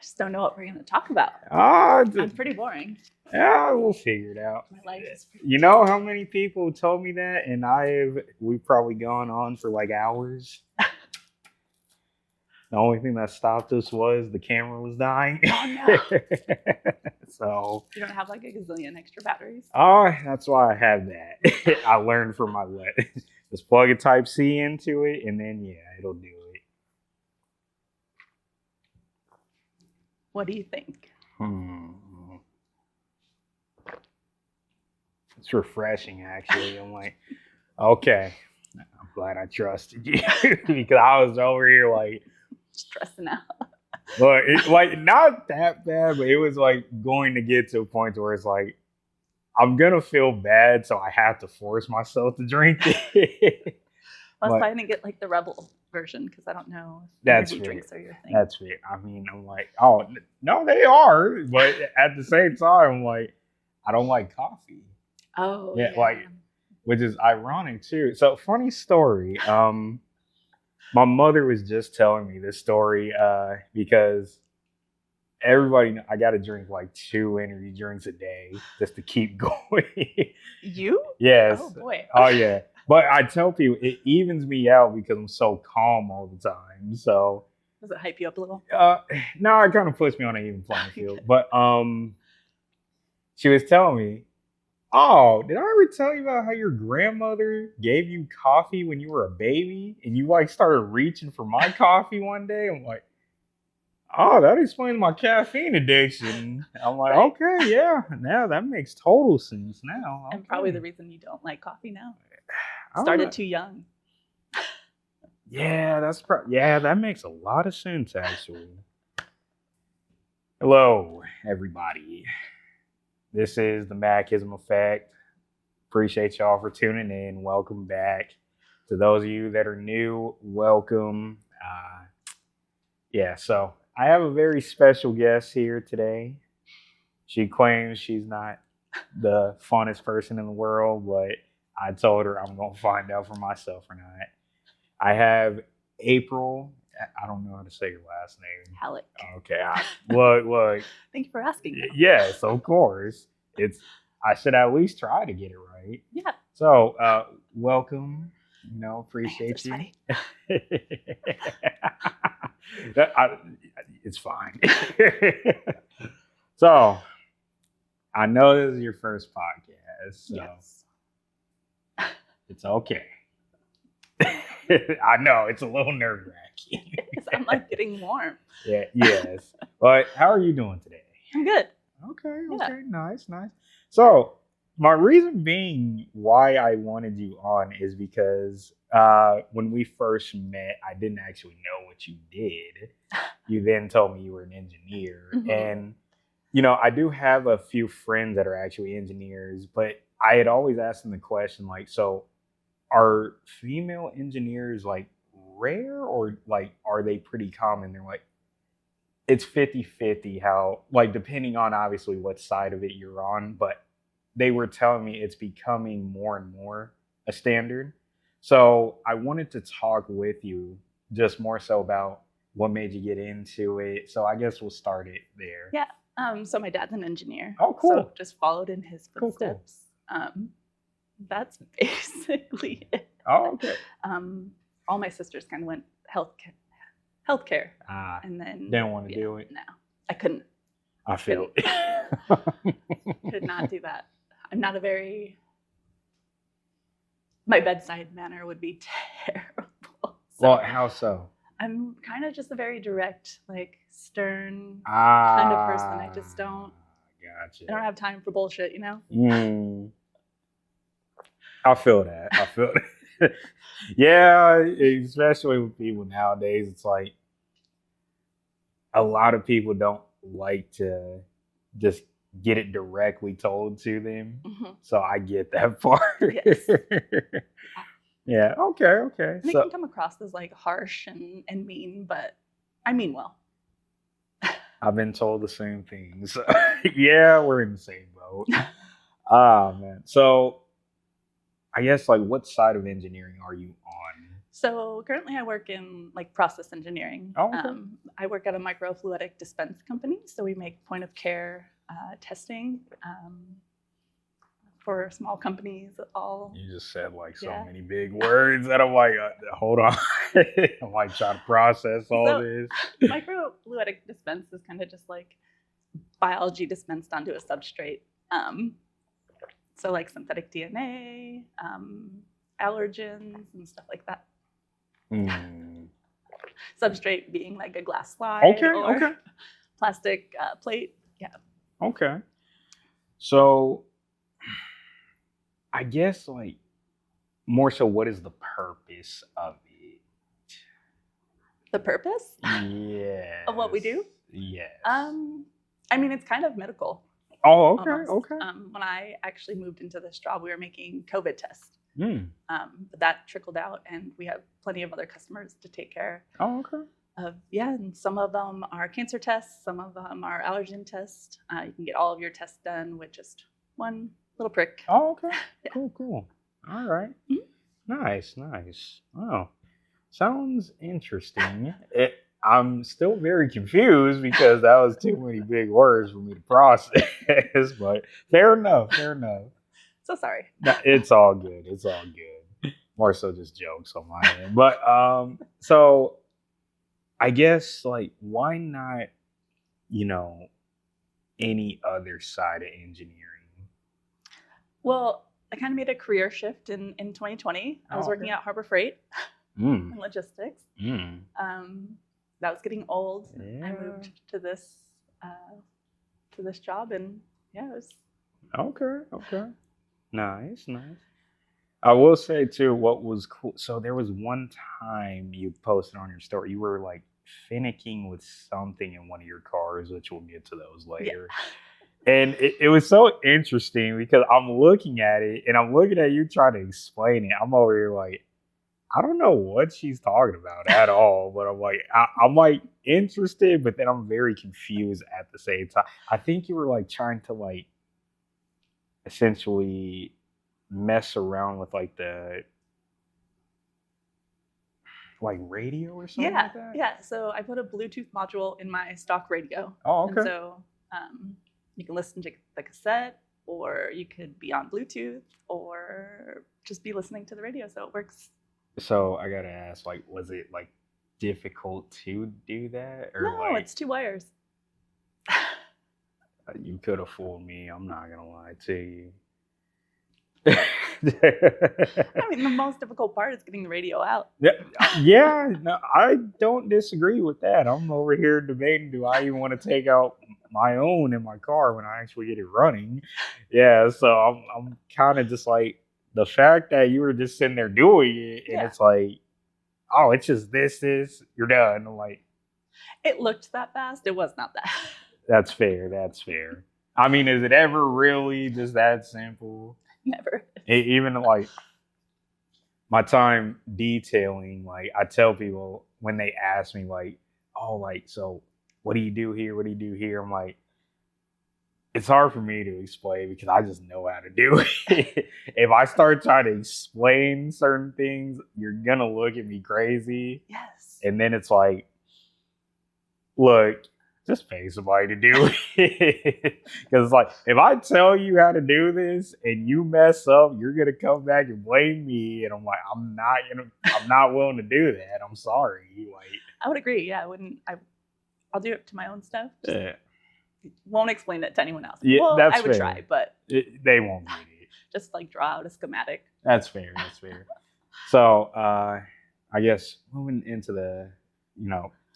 just don't know what we're going to talk about. Ah, I'm pretty boring. yeah, we'll figure it out. My life is pretty You know how many people told me that, and we've probably gone on for like hours. The only thing that stopped us was the camera was dying. Oh, no. So, You don't have like a gazillion extra batteries? that's why I have that. I learned from my what. Just plug a Type C into it, and then yeah, it'll do it. What do you think? It's refreshing, actually. I'm like, okay, I'm glad I trusted you because I was over here like Stressing out. But it, like not that bad, but it was like going to get to a point where it's like I'm gonna feel bad, so I have to force myself to drink it. Well, But I didn't get like the Rebel version because I don't know if that's energy fair. drinks are your thing. That's it. I mean, I'm like, oh no, they are, but at the same time, I'm like, I don't like coffee. Oh, Yeah, like, which is ironic too. So funny story. My mother was just telling me this story because everybody, I got to drink like 2 energy drinks a day just to keep going. You? Yes. Oh boy. Oh yeah. But I tell people it evens me out because I'm so calm all the time. So Does it hype you up a little? no, it kind of puts me on an even playing field. But she was telling me, oh, did I ever tell you about how your grandmother gave you coffee when you were a baby and you like started reaching for my coffee one day? I'm like, oh, that explains my caffeine addiction. I'm like, Right. okay, yeah, now that makes total sense now. And probably the reason you don't like coffee now. I don't know. Started too young. Yeah, that makes a lot of sense actually. Hello, everybody. This is the Machism Effect. Appreciate y'all for tuning in. Welcome back. To those of you that are new, welcome. So I have a very special guest here today. She claims she's not the funnest person in the world, but I told her I'm going to find out for myself or not. I have April. I don't know how to say your last name. Halleck. Okay. Look. Thank you for asking. Yes, of course. I should at least try to get it right. Yeah. So, welcome. Appreciate you. It's fine. So, I know this is your first podcast, so Yes. it's okay. I know it's a little nerve-wracking. I'm like getting warm. Yeah. Yes. But how are you doing today? I'm good. Okay. Yeah. Nice. So, my reason being why I wanted you on is because when we first met, I didn't actually know what you did. You then told me you were an engineer. Mhm. And, I do have a few friends that are actually engineers, but I had always asked them the question, like, so are female engineers like rare or like are they pretty common? They're like, it's 50-50 how, like, depending on obviously what side of it you're on, but they were telling me it's becoming more and more a standard. So I wanted to talk with you just more so about what made you get into it. So I guess we'll start it there. Yeah. So my dad's an engineer. Oh, cool. So just followed in his Cool. footsteps. That's basically it. Oh, okay. All my sisters kind of went healthcare, and then Didn't want to do it. No, I couldn't. I feel it. Could not do that. I'm not my bedside manner would be terrible. Well, how so? I'm kind of just a very direct, like stern kind of person. I just don't. Gotcha. I don't have time for bullshit, I feel that. Yeah, especially with people nowadays, it's like a lot of people don't like to just get it directly told to them. Mhm. So I get that part. Yes. Yeah. Okay. And it can come across as like harsh and mean, but I mean well. I've been told the same things. So, yeah, we're in the same boat. Man. So I guess like what side of engineering are you on? So currently I work in like process engineering. Oh, okay. I work at a microfluidic dispense company. So we make point of care testing for small companies. All You just said like so Yeah. many big words that I'm like, hold on. I'm like trying to process all So- this. microfluidic dispense is kind of just like biology dispensed onto a substrate. So like synthetic DNA, allergens, and stuff like that. Mm. Substrate being like a glass slide Okay, or okay. plastic plate. Yeah. Okay. So I guess like more so what is the purpose of it? The purpose Yeah. of what we do? Yes. I mean, it's kind of medical. Oh, okay, Almost. okay. When I actually moved into this job, we were making COVID tests. Mm. But that trickled out, and we have plenty of other customers to take care Oh, okay. of. Yeah, and some of them are cancer tests, some of them are allergen tests. You can get all of your tests done with just one little prick. Oh, okay. Yeah. Cool, cool. All right. Mhm. Nice, nice. Oh, sounds interesting. I'm still very confused because that was too many big words for me to process, but fair enough, fair enough. So sorry. No, it's all good. It's all good. More so just jokes on my end. But so I guess like why not, any other side of engineering? Well, I kind of made a career shift in 2020. I was working okay. at Harbor Freight Mm. in logistics. Mm. That was getting old. Yeah. I moved to this job, and yeah, it was. Okay, okay. Nice, nice. I will say too, what was cool. So there was one time you posted on your story, you were like finicking with something in one of your cars, which we'll get to those later. And it was so interesting because I'm looking at it and I'm looking at you trying to explain it. I'm over here like, I don't know what she's talking about at all, but I'm like, I'm like interested, but then I'm very confused at the same time. I think you were like trying to like essentially mess around with like the like radio or something Yeah, like that. yeah. So I put a Bluetooth module in my stock radio. Oh, And okay. so you can listen to the cassette, or you could be on Bluetooth, or just be listening to the radio. So it works. So I gotta ask, like, was it like difficult to do that, or No, like it's 2 wires. you could have fooled me? I'm not gonna lie to you. I mean, the most difficult part is getting the radio out. Yeah, no, I don't disagree with that. I'm over here debating: do I even want to take out my own in my car when I actually get it running? Yeah, so I'm kind of just like the fact that you were just sitting there doing it, and Yeah. it's like, oh, it's just this, you're done. I'm like, It looked that fast. It was not that. that's fair. That's fair. I mean, is it ever really just that simple? Never. Even like my time detailing, like I tell people when they ask me like, oh, like, so what do you do here? What do you do here? I'm like, it's hard for me to explain because I just know how to do it. If I start trying to explain certain things, you're gonna look at me crazy. Yes. And then it's like, look, just pay somebody to do it. Because it's like, if I tell you how to do this and you mess up, you're gonna come back and blame me. And I'm like, I'm not willing to do that. I'm sorry. Like, I would agree. Yeah, I wouldn't. I'll do it to my own stuff. Just yeah, won't explain it to anyone else. Yeah, well, that's I would fair. try, but they won't get it. just like draw out a schematic. That's fair. That's fair. So, I guess moving into the,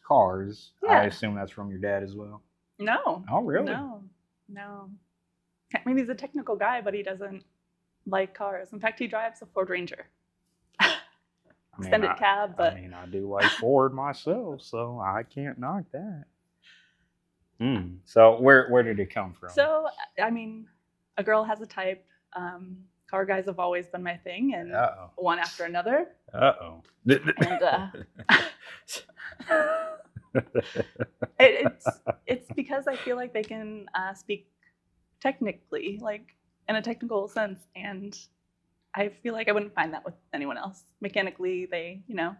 cars, I Yeah. assume that's from your dad as well. No. Oh, really? No. I mean, he's a technical guy, but he doesn't like cars. In fact, he drives a Ford Ranger. I mean, Extended cab, but I do like Ford myself, so I can't knock that. So where did it come from? so I mean, a girl has a type. Car guys have always been my thing, and Uh-oh. one after another. Uh-oh. And it's because I feel like they can speak technically, like in a technical sense, and I feel like I wouldn't find that with anyone else. Mechanically, they, you know.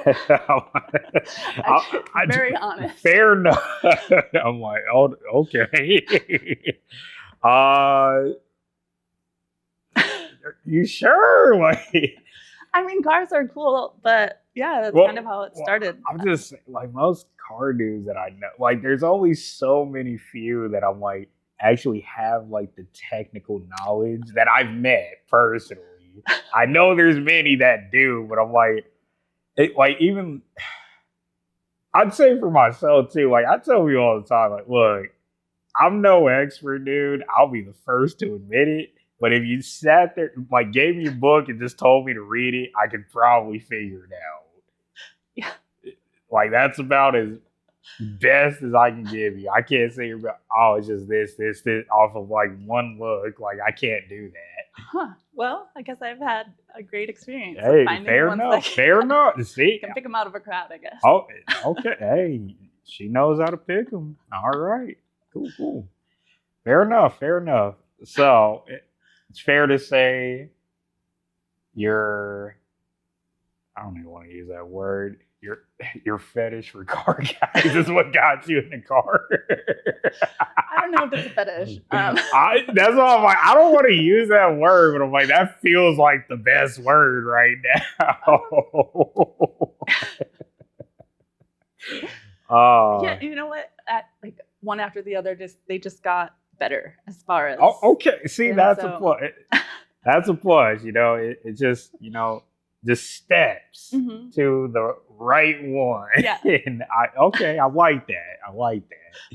Actually, very honest. Fair enough. I'm like, oh, okay. You sure? Like, I mean, cars are cool, but yeah, that's well, kind of how it started. I'm just saying, like most car dudes that I know, like there's always so many few that I'm like actually have like the technical knowledge that I've met personally. I know there's many that do, but I'm like, like even I'd say for myself too. Like I tell you all the time, like, look, I'm no expert, dude. I'll be the first to admit it. But if you sat there, like, gave me a book and just told me to read it, I could probably figure it out. Yeah. Like, that's about as best as I can give you. I can't say, oh, it's just this, off of, like, one look. Like, I can't do that. Huh. Well, I guess I've had a great experience. Hey, finding fair ones enough. that Fair enough. See? can pick them out of a crowd, I guess. Oh, okay. Hey, she knows how to pick them. All right. Cool. Fair enough. So, it's fair to say I don't even want to use that word, your fetish for car guys is what got you in the car. I don't know if it's a fetish. That's why I'm like, I don't want to use that word, but I'm like, that feels like the best word right now. Yeah, you know what? Like one after the other, they just got better as far as. Oh, okay. See, that's a plus. That's a plus. You know, it just, you know, just steps to the right one. Yeah. And I like that.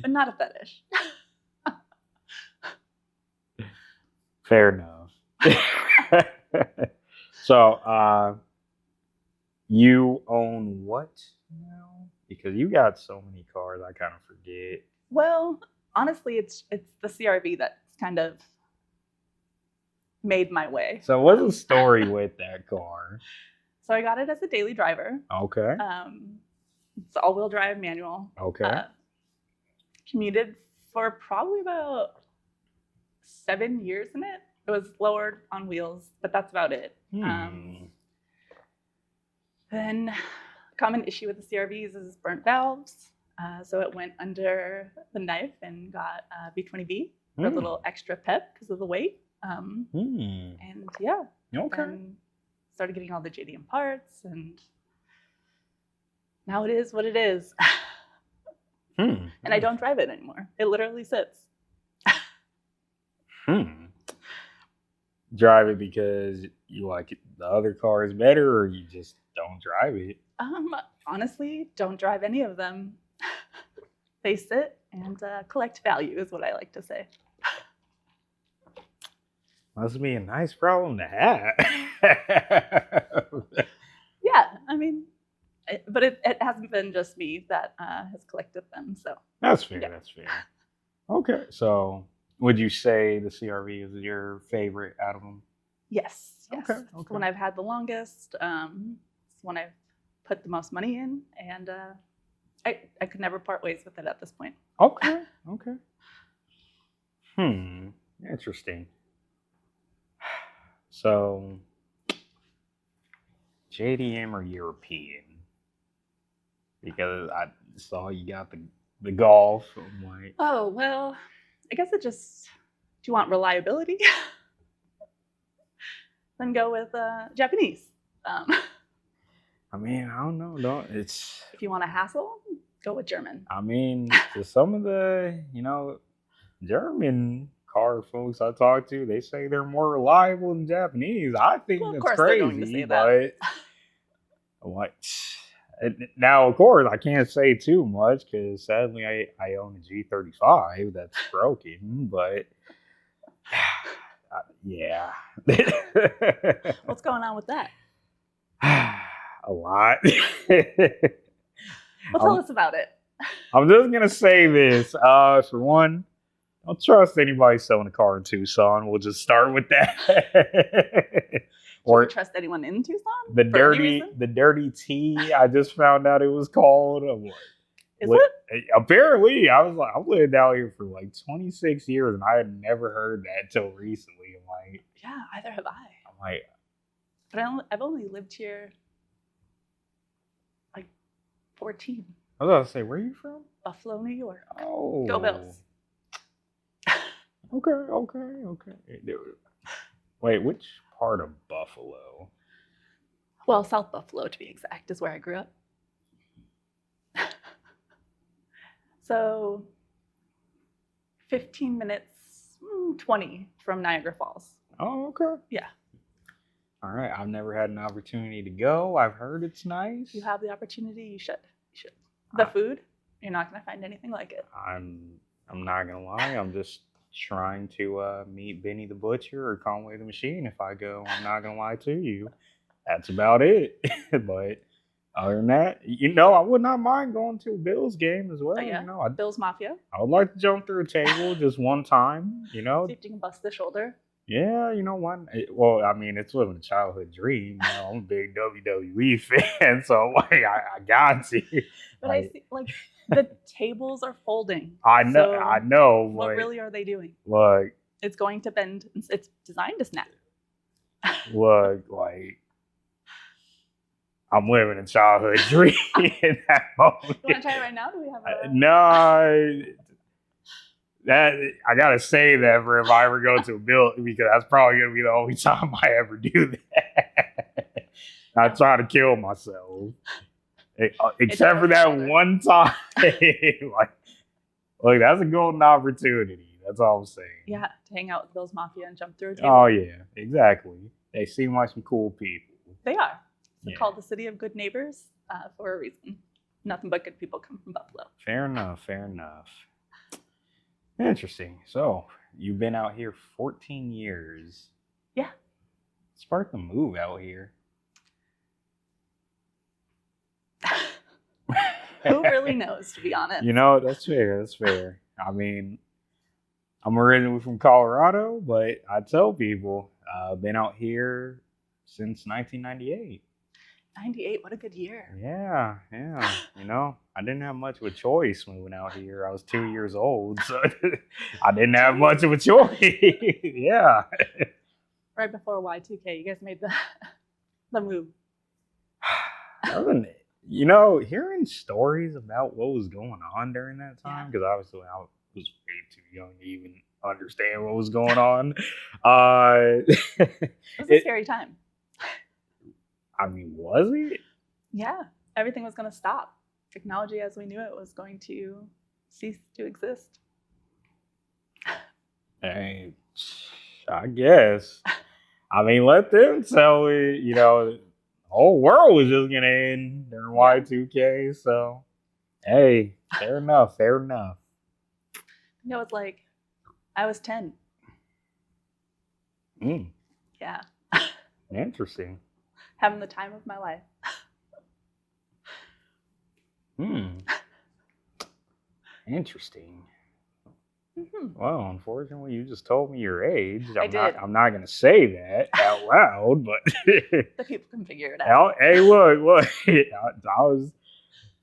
But not a fetish. Fair enough. So, you own what now? Because you got so many cars, I kind of forget. Well, honestly, it's the CRV that's kind of made my way. So what's the story with that car? So I got it as a daily driver. Okay. It's all-wheel drive manual. Okay. Commuted for probably about 7 years in it. It was lowered on wheels, but that's about it. Then common issue with the CRVs is burnt valves. So it went under the knife and got V20V for a little extra pep because of the weight. And yeah. Okay. And started getting all the JDM parts, and now it is what it is. And I don't drive it anymore. It literally sits. Drive it because you like the other cars better, or you just don't drive it? Honestly, don't drive any of them. They sit and collect value is what I like to say. Must be a nice problem to have. Yeah, I mean, but it hasn't been just me that has collected them. So that's fair. Yeah. That's fair. Okay, so would you say the CRV is your favorite out of them? Yes. Okay. It's the one I've had the longest. It's the one I've put the most money in, and I could never part ways with it at this point. Okay. Interesting. So, JDM or European? Because I saw you got the Golf. I'm like, Oh, well, I guess do you want reliability? Then go with Japanese. I mean, I don't know. No, it's. If you want a hassle, go with German. I mean, to some of the, German car folks I talk to, they say they're more reliable than Japanese. I think Well, of that's course they're going to crazy, say that. but what? Now, of course, I can't say too much because sadly I own a G35 that's broken, but yeah. What's going on with that? A lot. Well, tell us about it. I'm just gonna say this. For one, don't trust anybody selling a car in Tucson. We'll just start with that. Or trust anyone in Tucson? The dirty tea. I just found out it was called. Is li- it? apparently, I was like, I've lived out here for like 26 years, and I had never heard that till recently. Yeah, either have I. I'm like, But I've only lived here like 14. I was about to say, where are you from? Buffalo, New York. Oh, Go Bills. Okay. Wait, which part of Buffalo? Well, South Buffalo, to be exact, is where I grew up. So 15 minutes, 20 from Niagara Falls. Oh, okay. Yeah. All right. I've never had an opportunity to go. I've heard it's nice. You have the opportunity, you should. You should. The food, you're not going to find anything like it. I'm not gonna lie. I'm just trying to meet Benny the Butcher or Conway the Machine if I go. I'm not gonna lie to you. That's about it. But other than that, I would not mind going to a Bills game as well. Oh, yeah? Bills Mafia. I would like to jump through a table just one time. See if you can bust the shoulder. Yeah, one. Well, I mean, it's living a childhood dream. I'm a big WWE fan, so like, I got to. But I see, like, the tables are folding. I know. So I know. what really are they doing? Like, it's going to bend. It's designed to snap. like, I'm living a childhood dream in that moment. You want to try it right now? Do we have a... No. That I gotta say that for if I ever go to a bill, because that's probably gonna be the only time I ever do that. I try to kill myself, except for that one time. like that's a golden opportunity. That's all I'm saying. Yeah, to hang out with Bills Mafia and jump through a table. Oh yeah, exactly. They seem like some cool people. They are. It's called the City of Good Neighbors for a reason. Nothing but good people come from Buffalo. Fair enough. Interesting. So, you've been out here 14 years. Yeah. Sparked the move out here. Who really knows, to be honest? That's fair. I mean, I'm originally from Colorado, but I tell people I've been out here since 1998. 98, what a good year. Yeah. I didn't have much of a choice moving out here. I was 2 years old, so I didn't have much of a choice. Yeah. Right before Y2K, you guys made the move. Hearing stories about what was going on during that time, because obviously I was way too young to even understand what was going on. It was a scary time. I mean, was it? Yeah, everything was going to stop. Technology as we knew it was going to cease to exist. Hey, I guess. I mean, let them tell it. The whole world was just going to end during Y2K. So, hey, fair enough. It was like, I was 10. Yeah. Interesting. Having the time of my life. Interesting. Mm-hmm. Well, unfortunately, you just told me your age. I did. I'm not going to say that out loud, but the people can figure it out. Hey, look! I was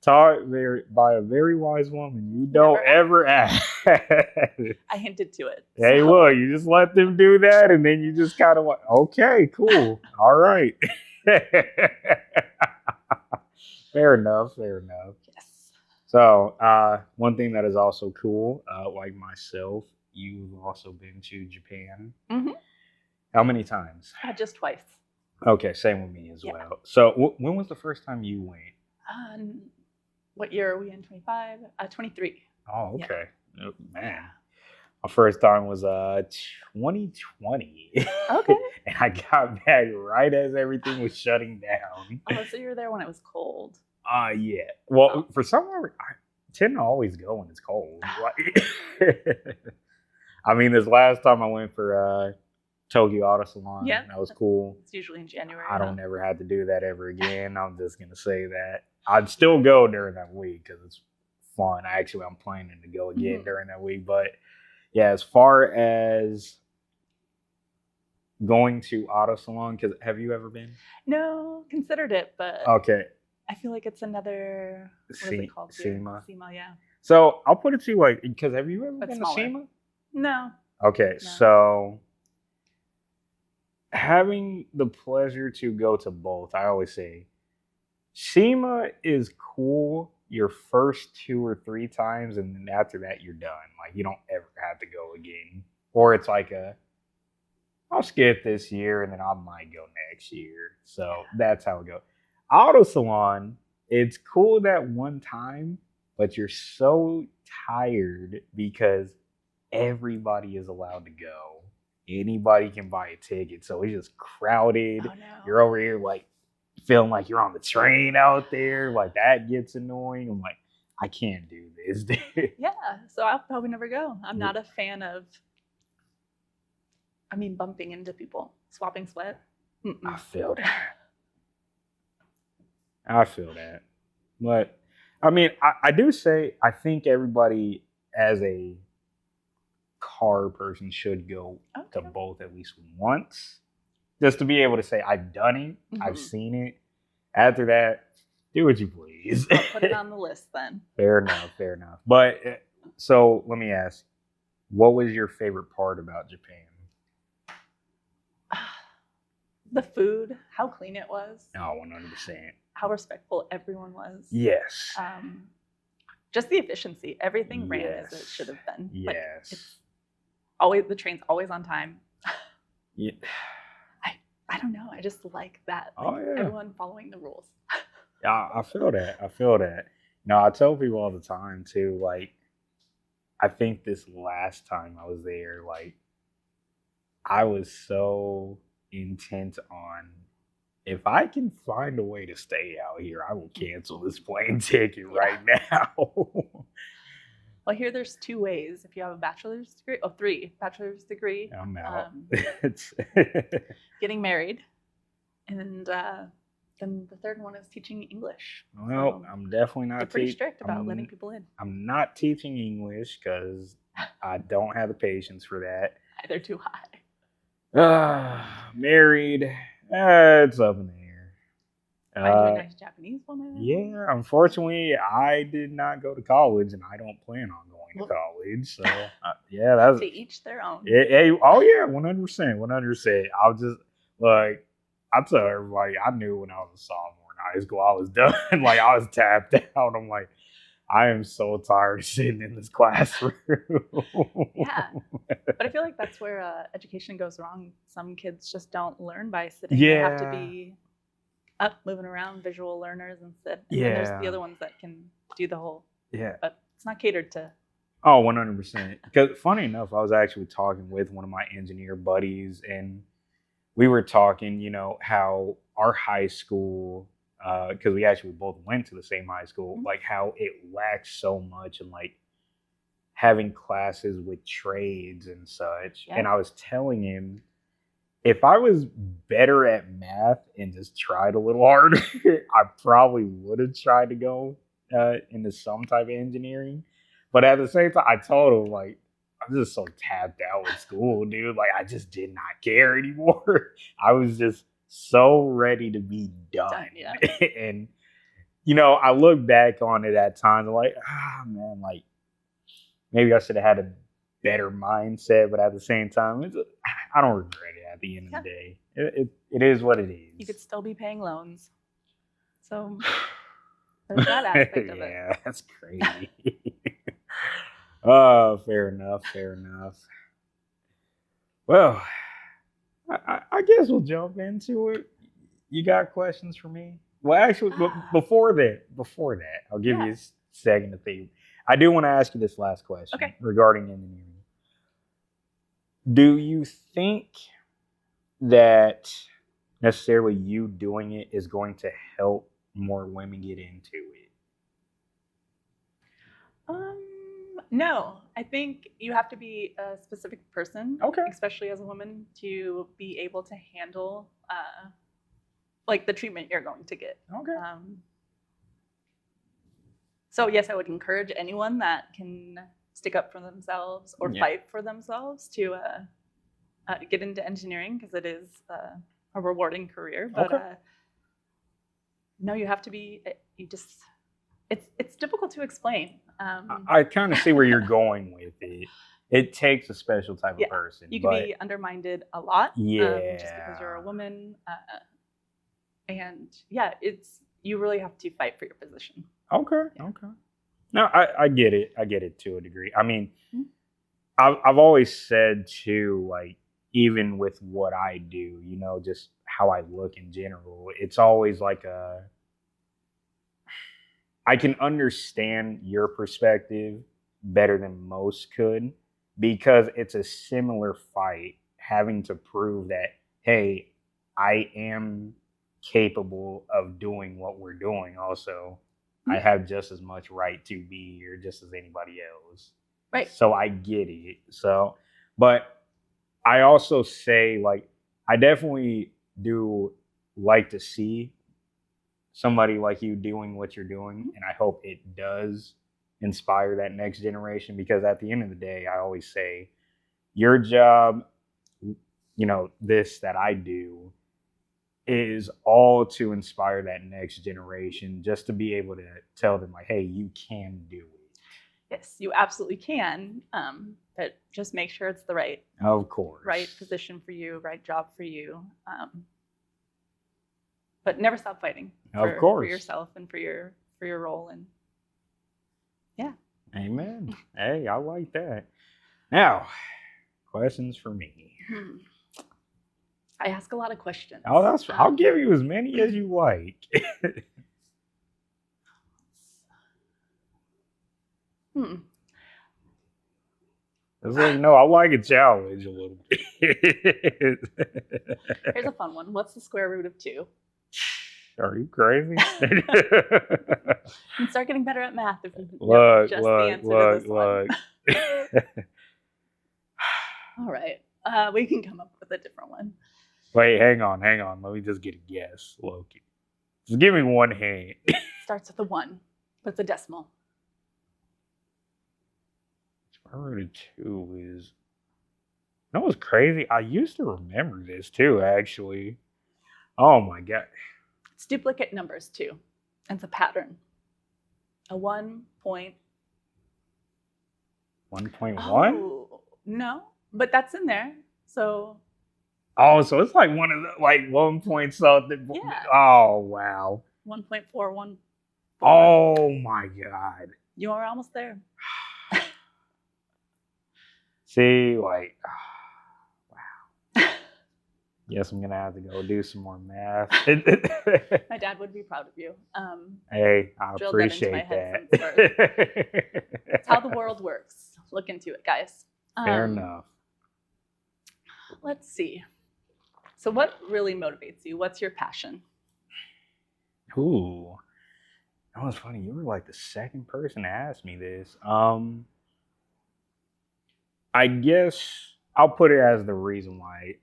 taught by a very wise woman. You don't ever ask. I hinted to it. Hey, look! You just let them do that, and then you just kind of like, okay, cool, all right. Fair enough. Yes. So, one thing that is also cool, like myself, you've also been to Japan. Mm-hmm. How many times? Just twice. Okay, same with me as well. So, when was the first time you went? What year are we in? 25? 23. Oh, okay. Yeah. Oh, man. My first time was 2020. Okay. And I got back right as everything was shutting down. Oh, so you were there when it was cold. Yeah. Well, for some reason, I tend to always go when it's cold. I mean, this last time I went for Tokyo Auto Salon, that was cool. It's usually in January. I don't ever have to do that ever again. I'm just going to say that. I'd still go during that week because it's fun. I'm planning to go again during that week. But yeah, as far as going to Auto Salon, because have you ever been? No, considered it, but... Okay. I feel like it's another, what is it called here? SEMA. SEMA, yeah. So I'll put it to you like, because have you ever But been to smaller. SEMA? No. Okay, No. so having the pleasure to go to both, I always say SEMA is cool your first 2 or 3 times, and then after that you're done. Like you don't ever have to go again. Or it's like I'll skip this year and then I might go next year. So that's how it goes. Auto salon, it's cool that one time, but you're so tired because everybody is allowed to go. Anybody can buy a ticket. So it's just crowded. Oh, no. You're over here like feeling like you're on the train out there. Like that gets annoying. I'm like, I can't do this. Yeah, so I'll probably never go. I'm not a fan of, bumping into people, swapping sweat. I feel that. I feel that. But I do say I think everybody as a car person should go to both at least once. Just to be able to say, I've done it, I've seen it. After that, do what you please. I'll put it on the list then. Fair enough. But so let me ask, what was your favorite part about Japan? The food, how clean it was. Oh, 100%. How respectful everyone was. Yes. Just the efficiency. Everything ran as it should have been. Yes. Like, it's always, the train's always on time. Yeah. I don't know. I just like that. Oh, yeah. Everyone following the rules. Yeah, I feel that. No, I tell people all the time too, like, I think this last time I was there, like, I was so intent on, if I can find a way to stay out here, I will cancel this plane ticket right now. Well, here there's 2 ways. If you have a bachelor's degree, 3 bachelor's degree. I'm out. Getting married, and then the third one is teaching English. Well, So I'm definitely not. they're pretty strict about letting people in. I'm not teaching English because I don't have the patience for that. They're too high. Married, it's up in the air. Find you a nice Japanese woman. Yeah, unfortunately, I did not go to college, and I don't plan on going to college. So, yeah, that's to each their own. Oh yeah, 100%. I'll just like I tell everybody, I knew when I was a sophomore in high school, I was done. Like I was tapped out. I'm like, I am so tired of sitting in this classroom. Yeah, but I feel like that's where education goes wrong. Some kids just don't learn by sitting. Yeah. They have to be up, moving around, visual learners instead. And then there's the other ones that can do the whole. Yeah. But it's not catered to. Oh, 100%. Because funny enough, I was actually talking with one of my engineer buddies, and we were talking, how our high school, because we actually both went to the same high school, like how it lacks so much and like having classes with trades and such. Yeah. And I was telling him, if I was better at math and just tried a little harder, I probably would have tried to go into some type of engineering. But at the same time, I told him, like, I'm just so tapped out with school, dude. Like, I just did not care anymore. I was just so ready to be done. Yeah. And, I look back on it at times, like, man, like, maybe I should have had a better mindset. But at the same time, I don't regret it at the end of the day. It is what it is. You could still be paying loans. So there's that aspect of it. Yeah, that's crazy. Oh, fair enough. Well, I guess we'll jump into it. You got questions for me? Well, actually, before that, I'll give you a second to think. I do want to ask you this last question regarding engineering. Do you think that necessarily you doing it is going to help more women get into it? No, I think you have to be a specific person, especially as a woman, to be able to handle like the treatment you're going to get. So yes, I would encourage anyone that can stick up for themselves or fight for themselves to get into engineering, because it is a rewarding career. But no, you have to be. You just. It's difficult to explain. I kind of see where you're going with it. It takes a special type Yeah, of person. you can be undermined a lot. Just because you're a Yeah. woman. And yeah, you really have to fight for your position. Okay. Yeah. Okay. No, I get it. I get it to a degree. I mean, Mhm. I've always said too, like even with what I do, you know, just how I look in general, it's always like I can understand your perspective better than most could because it's a similar fight having to prove that, hey, I am capable of doing what we're doing. Also, I Mhm. have just as much right to be here just as anybody else. Right. So I get it. So, but I also say, like, I definitely do like to see somebody like you doing what you're doing, and I hope it does inspire that next generation, because at the end of the day, I always say your job, you know, this that I do is all to inspire that next generation, just to be able to tell them like, hey, you can do it. Yes, you absolutely can. But just make sure it's the right Of course. position for you, right job for you. But never stop fighting Of for course. yourself and for your role. And yeah. Amen. Hey, I like that. Now, questions for me. I ask a lot of questions. Oh, I'll give you as many as you like. It's like, no, I like a challenge a little bit. Here's a fun one. What's the square root of 2? Are you crazy? You can start getting better at math if you know just the answer to this one. All right. We can come up with a different one. Wait, hang on. Let me just get a guess, Loki. Just give me one hint. Starts with a 1, but it's a decimal. Square root of 2 is. You know what's crazy? I used to remember this too, actually. Oh my god. It's duplicate numbers too. It's a pattern. A 1 point. 1.1? Oh, no, but that's in there. So. Oh, so it's like one of the, like 1 point something. Yeah. Oh, wow. 1.41. Oh my god. You are almost there. See, like, wow. Guess I'm gonna have to go do some more math. My dad would be proud of you. Hey, I appreciate that. It's how the world works. Look into it, guys. Fair enough. Let's see. So what really motivates you? What's your passion? Ooh. That was funny. You were like the second person to ask me this. I guess I'll put it as the reason why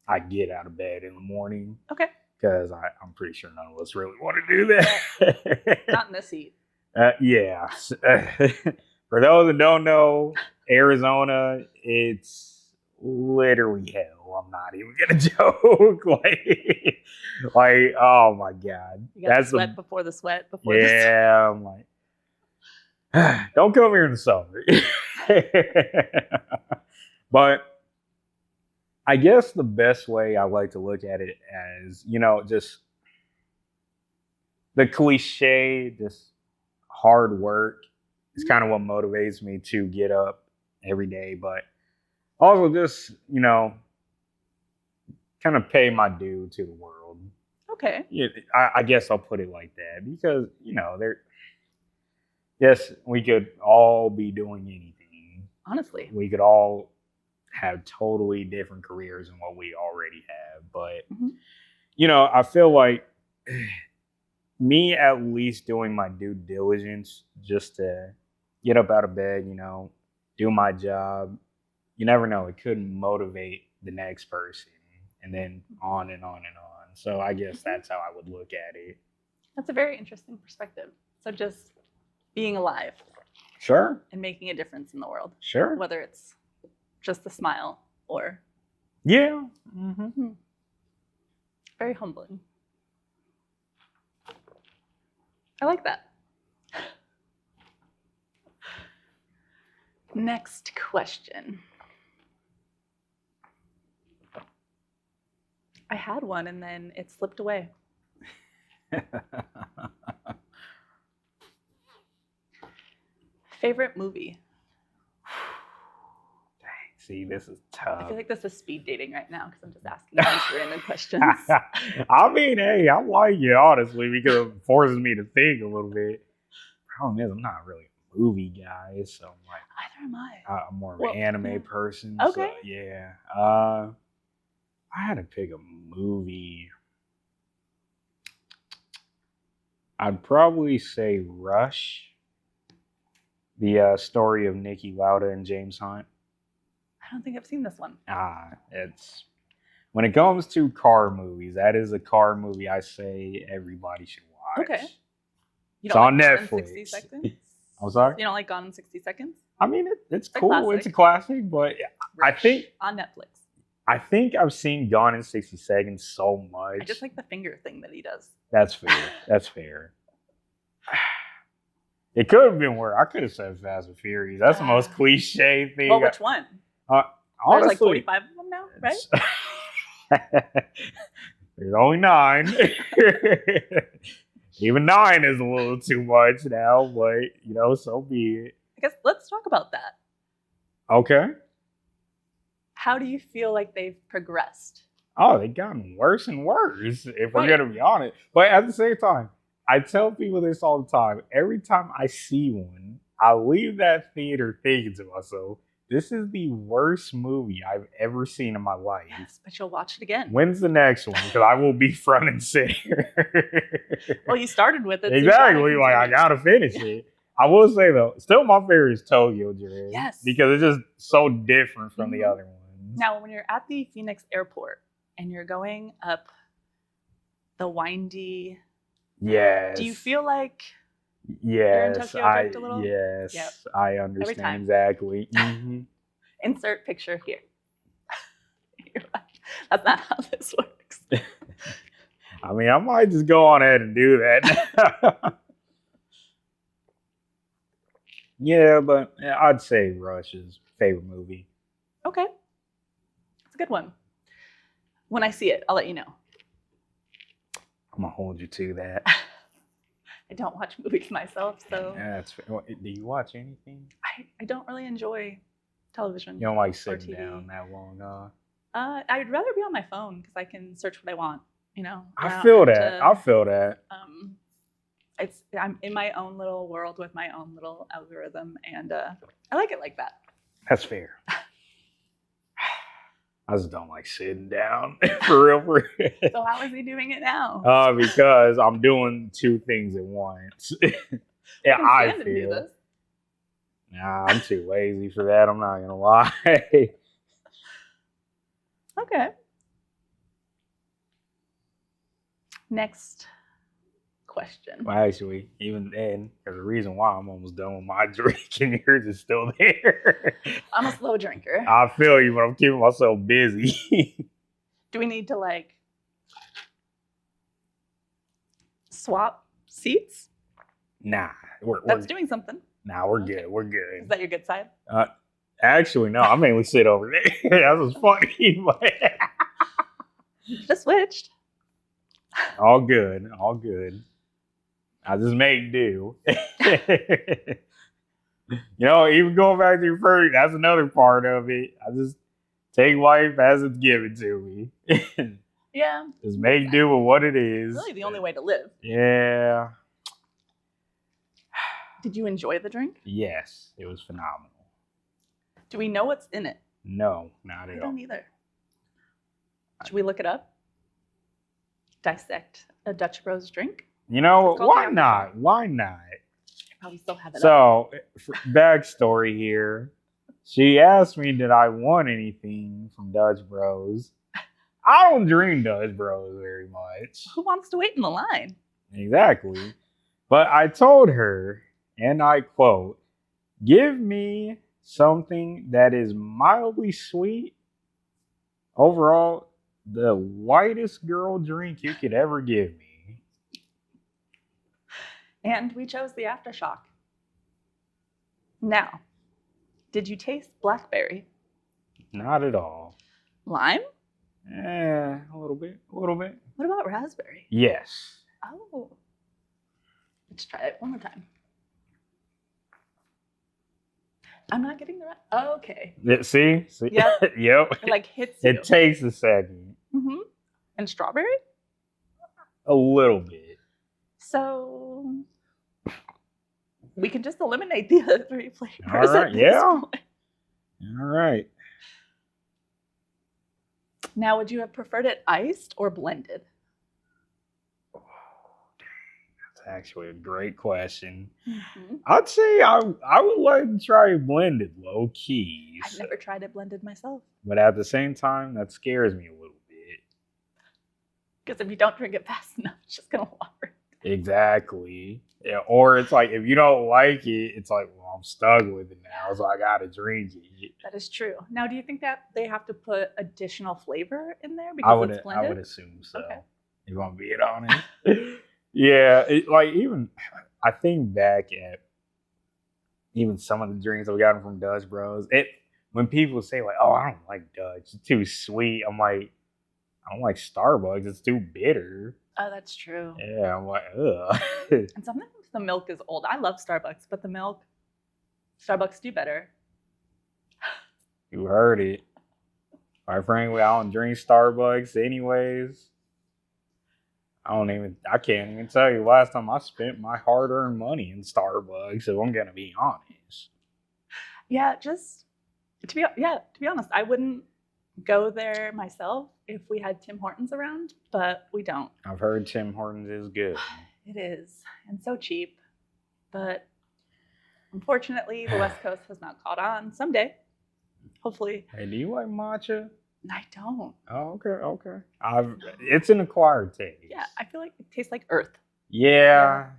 I get out of bed in the morning. Okay. Because I'm pretty sure none of us really want to do that. Not in this heat. Yeah. For those that don't know, Arizona, it's literally hell. I'm not even gonna joke. like, oh my god, You got the sweat before the sweat. Yeah, I'm like, don't come here in the summer. But I guess the best way I like to look at it as, you know, just the cliche, just hard work is kind of what motivates me to get up every day. But also just, you know, kind of pay my due to the world. Okay. Yeah, I guess I'll put it like that because, you know, yes, we could all be doing anything. Honestly. We could all have totally different careers than what we already have. But, you know, I feel like me at least doing my due diligence just to get up out of bed, you know, do my job. You never know. It could motivate the next person and then on and on and on. So I guess that's how I would look at it. That's a very interesting perspective. So just being alive. Sure. And making a difference in the world. Sure. Whether it's just a smile or. Yeah. Very humbling. I like that. Next question. I had one and then it slipped away. Favorite movie? See, this is I tough. feel like this is speed dating right now because I'm just asking a bunch of random questions. I mean, hey, I like it honestly because it forces me to think a little bit. Problem is, I'm not really a movie guy, so I'm like, Either am I. I'm more of Well, an anime yeah. person. Okay. So, yeah. I had to pick a movie. I'd probably say Rush, the story of Niki Lauda and James Hunt. I don't think I've seen this one. It's when it comes to car movies, that is a car movie I say everybody should watch. Okay. You It's don't on like Gone in Netflix. 60 Seconds? I'm sorry? You don't like Gone in 60 Seconds? I mean, it's a cool. classic. It's a classic, but I Rush think on Netflix. I've seen Gone in 60 Seconds so much. I just like the finger thing that he does. That's fair. That's fair. It could have been where I could have said Fast and Furious. That's the most cliche thing. Well, which one? Honestly, There's like 45 of them now, right? There's only 9. Even 9 is a little too much now, but so be it. I guess let's talk about that. Okay. How do you feel like they've progressed? Oh, they've gotten worse and worse, if we're Right. gonna be honest. But at the same time, I tell people this all the time. Every time I see one, I leave that theater thinking to myself, this is the worst movie I've ever seen in my life. Yes, but you'll watch it again. When's the next one? Because I will be front and center. Well, you started with it. So you gotta Exactly. Like, I continue. gotta finish it. I will say, though, still my favorite is Tokyo Drift. Yes. Because it's just so different from the Mhm. other ones. Now, when you're at the Phoenix airport and you're going up the windy, Yes. do you feel like Yes, Tokyo Drift a little? yes, Yep. I understand time. exactly. Mhm. insert picture here? You're like, that's not how this works. I mean, I might just go on ahead and do that. Yeah, but I'd say Rush's favorite movie. Okay. It's a good one. When I see it, I'll let you know. I'm gonna hold you to that. I don't watch movies myself, so That's fair. Do you watch anything? I don't really enjoy television. You don't like Or sitting TV. down that long, I'd rather be on my phone because I can search what I want. I don't feel have that. to, I feel that. I'm in my own little world with my own little algorithm, and I like it like that. That's fair. I just don't like sitting down for real. For real. So how is he doing it now? Because I'm doing 2 things at once. Yeah, can I stand and do feel. this. Nah, I'm too lazy for that. I'm not gonna lie. Okay. Next question. Well, actually, even then, there's a reason why I'm almost done with my drink and yours is still there. I'm a slow drinker. I feel you, but I'm keeping myself busy. Do we need to swap seats? Nah, we're That's doing something. we're Okay. good. We're Is good. that your good side? Actually, no, I mainly sit over there. That was funny. But Just switched. all good. All good. I just make do. Even going back to your first, that's another part of it. I just take life as it's given to me. Yeah. Just make do with what it is. Really the only way to live. Yeah. Did you enjoy the drink? Yes, it was phenomenal. Do we know what's in it? No, not I at all. don't either. Should we look it up? Dissect a Dutch Bros drink? You know, It's called why the not? Why not? I probably still have it up. So, backstory here. She asked me, did I want anything from Dutch Bros? I don't drink Dutch Bros very much. Who wants to wait in the line? Exactly. But I told her, and I quote, give me something that is mildly sweet. Overall, the whitest girl drink you could ever give me. And we chose the aftershock. Now, did you taste blackberry? Not at all. Lime? Yeah, a little bit. What about raspberry? Yes. Oh. Let's try it one more time. I'm not getting the right. Oh, okay. See? Yep. Yep. It like hits you. It takes a second. Mm-hmm. And strawberry? A little bit. So we can just eliminate the other three flavors. All right. at this Yeah. point. All right. Now, would you have preferred it iced or blended? That's actually a great question. Mm-hmm. I'd say I would like to try it blended, low key. I've never tried it blended myself. But at the same time, that scares me a little bit. Because if you don't drink it fast enough, it's just going to water. Exactly. Yeah. Or it's like, if you don't like it, it's like, well, I'm stuck with it now, so I gotta drink it. That is true. Now, do you think that they have to put additional flavor in there because it's I blended? would assume so. Okay. If you want to be honest. Yeah. Like, even I think back at even some of the drinks I've gotten from Dutch Bros. When people say like, "Oh, I don't like Dutch, it's too sweet," I'm like, I don't like Starbucks, it's too bitter. Oh, that's true. Yeah, I'm like, ugh. And sometimes the milk is old. I love Starbucks, but the milk, Starbucks do better. You heard it. Quite frankly, I don't drink Starbucks anyways. I can't even tell you last time I spent my hard-earned money in Starbucks, if I'm gonna be honest. Yeah, to be honest, I wouldn't go there myself if we had Tim Hortons around, but we don't. I've heard Tim Hortons is good. It is, and so cheap. But unfortunately, the West Coast has not caught on. Someday, hopefully. Hey, do you like matcha? I don't. Oh, okay. It's an acquired taste. Yeah, I feel like it tastes like earth. Yeah.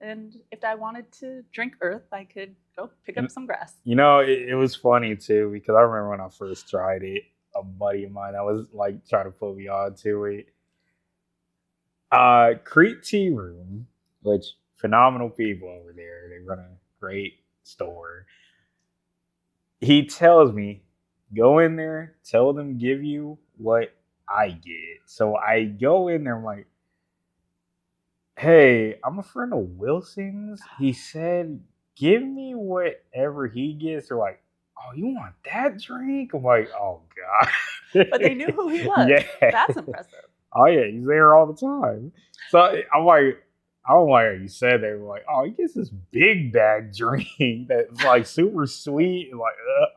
And if I wanted to drink earth, I could go pick up some grass. You know, it was funny too, because I remember when I first tried it, a buddy of mine that was like trying to put me on to it. Crete Tea Room, which phenomenal people over there. They run a great store. He tells me, go in there, tell them give you what I get. So I go in there, I'm like, hey, I'm a friend of Wilson's. He said, give me whatever he gets. They're like, oh, you want that drink? I'm like, oh, God. But they knew who he was. Yeah. That's impressive. Oh, yeah, he's there all the time. So I'm like, I don't like how you said they were like, oh, he gets this big bag drink that's like super sweet. And like,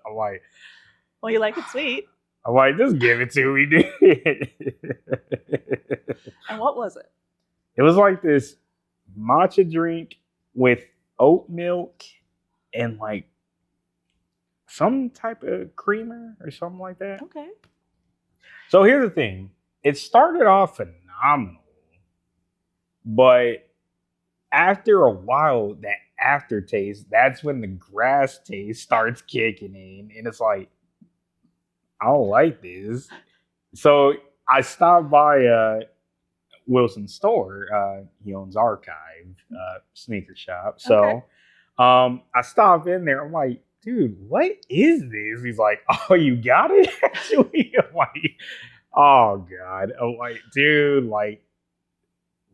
I'm like, well, you like it sweet. I'm like, just give it to me, dude. And what was it? It was like this matcha drink with oat milk and like some type of creamer or something like that. Okay. So here's the thing. It started off phenomenal, but after a while, that aftertaste, that's when the grass taste starts kicking in. And it's like, I don't like this. So I stopped by Wilson's store. He owns Archive sneaker shop. So Okay. I stopped in there. I'm like, dude, what is this? He's like, oh, you got it? Actually, I'm like, oh, God. I'm like, dude, like,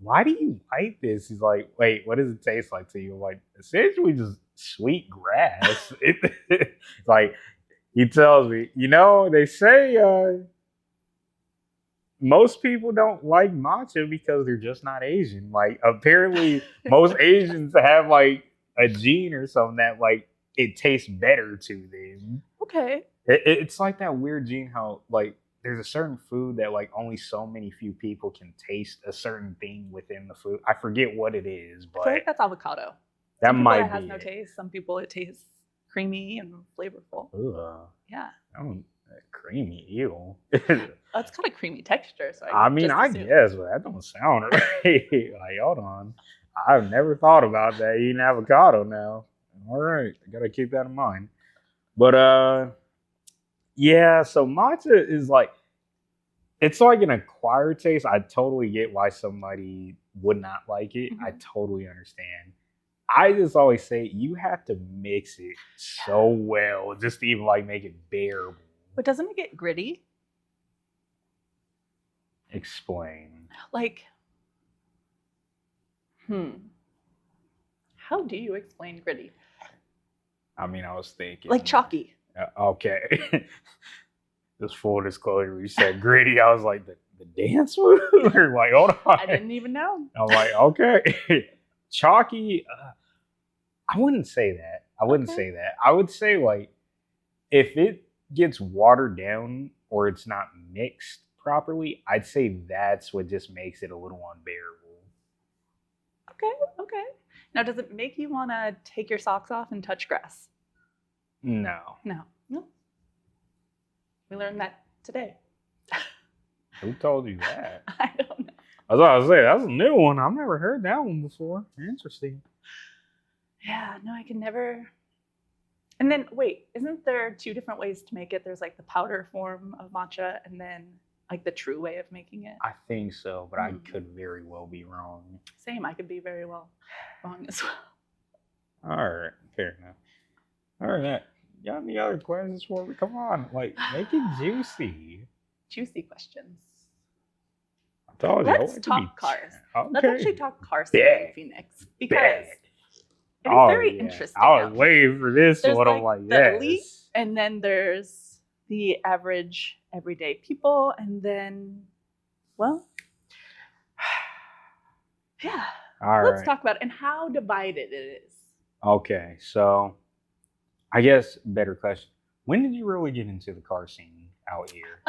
why do you like this? He's like, wait, what does it taste like to you? I'm like, essentially just sweet grass. It's like, he tells me, you know, they say most people don't like matcha because they're just not Asian. Like, apparently, most Asians have like a gene or something that like it tastes better to them. Okay. It's like that weird gene how like there's a certain food that like only so many few people can taste a certain thing within the food. I forget what it is, I but feel like that's avocado. that Some people might it has be no it. taste. Some people it tastes creamy and flavorful. Ugh, Yeah. I don't creamy. Ew. Oh, it's got a creamy texture. So I mean, just I assumed. guess, but that don't sound right. Like, hold on. I've never thought about that eating avocado now. All right, I gotta keep that in mind. But yeah, so matcha is like it's like an acquired taste. I totally get why somebody would not like it. I Mhm. totally understand. I just always say you have to mix it so well just to even like make it bearable. But doesn't it get gritty? Explain. Like, how do you explain gritty? I mean, I was thinking Like chalky. Okay. Just full disclosure, you said gritty. I was like, the dance move? Or like, hold on. I didn't even know. I'm like, okay. Chalky. I wouldn't say that. I wouldn't Okay. say that. I would say like if it gets watered down or it's not mixed properly, I'd say that's what just makes it a little unbearable. Okay. Now, does it make you want to take your socks off and touch grass? No. No. We learned that today. Who told you that? I don't know. I was about to say, that's a new one. I've never heard that one before. Interesting. Yeah, no, I can never. And then, wait, isn't there 2 different ways to make it? There's like the powder form of matcha and then like the true way of making it. I think so, but I Mm. could very well be wrong. Same, I could be very well wrong as well. All right, fair enough. All right, you got any other questions for me? Come on, like make it juicy. Juicy questions. I told you. I Let's like to talk be- cars. Okay. Let's actually talk car scene Bet. in Phoenix because Bet. it is Oh, very yeah. interesting. I was out here. waiting for this There's one. I'm like like, the yes. elite, and then there's the average everyday people, and then, well, yeah. All Let's right. talk about it and how divided it is. Okay, so I guess better question. When did you really get into the car scene out here?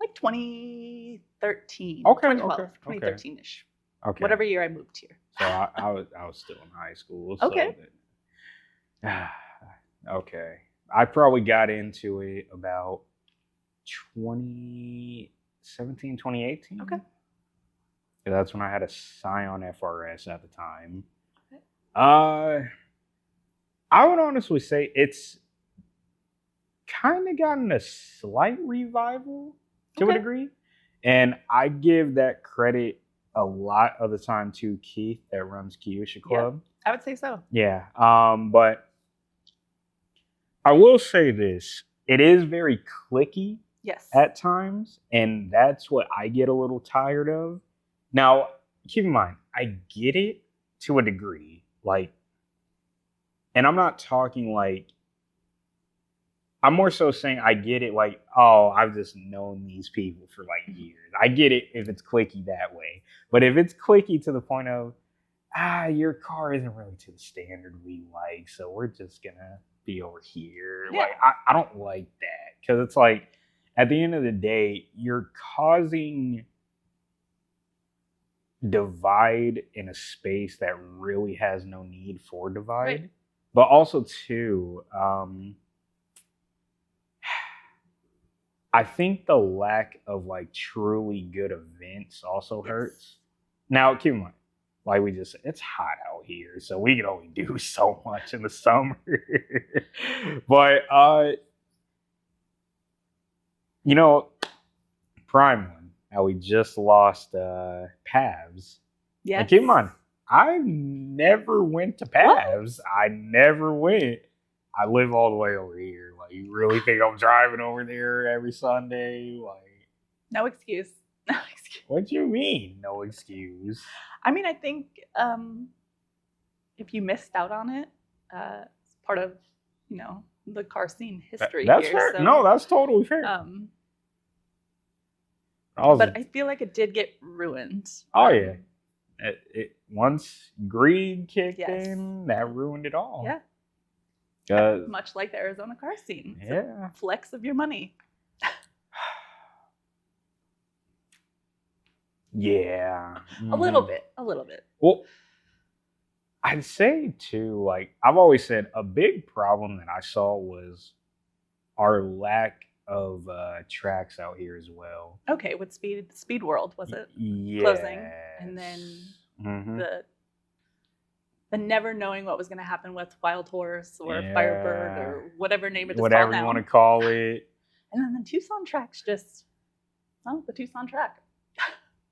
Like 2013. Okay, 2012, okay, 2013-ish. Okay. Whatever year I moved here. So I was still in high school. Okay. So okay. I probably got into it about 2017, 2018. Okay. Yeah, that's when I had a Scion FRS at the time. Okay. I would honestly say it's kind of gotten a slight revival to a Okay. degree. And I give that credit a lot of the time to Keith that runs Kyusha Club. I would say so. Yeah. But I will say this. It is very cliquey Yes. at times, and that's what I get a little tired of. Now, keep in mind, I get it to a degree. Like, and I'm not talking like, I'm more so saying I get it like, oh, I've just known these people for like years. I get it if it's cliquey that way. But if it's cliquey to the point of, your car isn't really to the standard we like, so we're just gonna be over here. Yeah. Like, I don't like that. Because it's like, at the end of the day, you're causing divide in a space that really has no need for divide. Right. But also too, I think the lack of like truly good events also Yes. hurts. Now, keep in mind, like we just said, it's hot out here, so we can only do so much in the summer. But you know, prime one. How we just lost Pavs. Yes. And keep in mind, I never went to Pavs. I never went. I live all the way over here. Like, you really think I'm driving over there every Sunday? Like, No excuse. No excuse. what you mean? No excuse. I mean, I think if you missed out on it, it's part of, the car scene history That's here. fair. So, No, that's totally fair. but I feel like it did get ruined. Oh, yeah. Once greed kicked Yes. in, that ruined it all. Yeah. Much like the Arizona car scene. It's a Yeah. flex of your money. Yeah. A little Mhm. bit. A little bit. Well, I'd say too, like I've always said, a big problem that I saw was our lack of tracks out here as well. Okay, with Speed World, was it? Yeah. Closing, and then Mhm. the never knowing what was going to happen with Wild Horse or Yeah. Firebird or whatever name it is Whatever called you now. want to call it. And then the Tucson tracks just Oh, the Tucson track.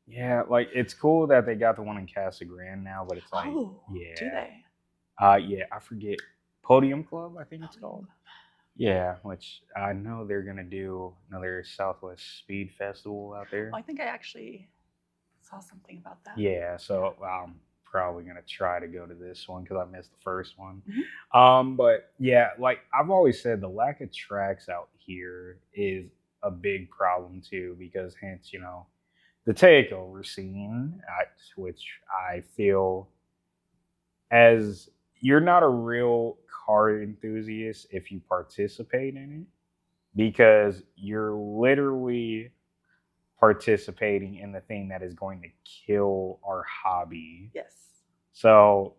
Yeah, like it's cool that they got the one in Casa Grande now, but it's like, Oh, do yeah, they? yeah, I forget Podium Club, I think it's Podium. called. Yeah, which I know they're gonna do another Southwest Speed Festival out there. Oh, I think I actually saw something about that. Yeah, so I'm probably gonna try to go to this one because I missed the first one. Mhm. But yeah, like I've always said, the lack of tracks out here is a big problem too, because hence, the takeover scene, which I feel as you're not a real car enthusiast if you participate in it, because you're literally participating in the thing that is going to kill our hobby. Yes. So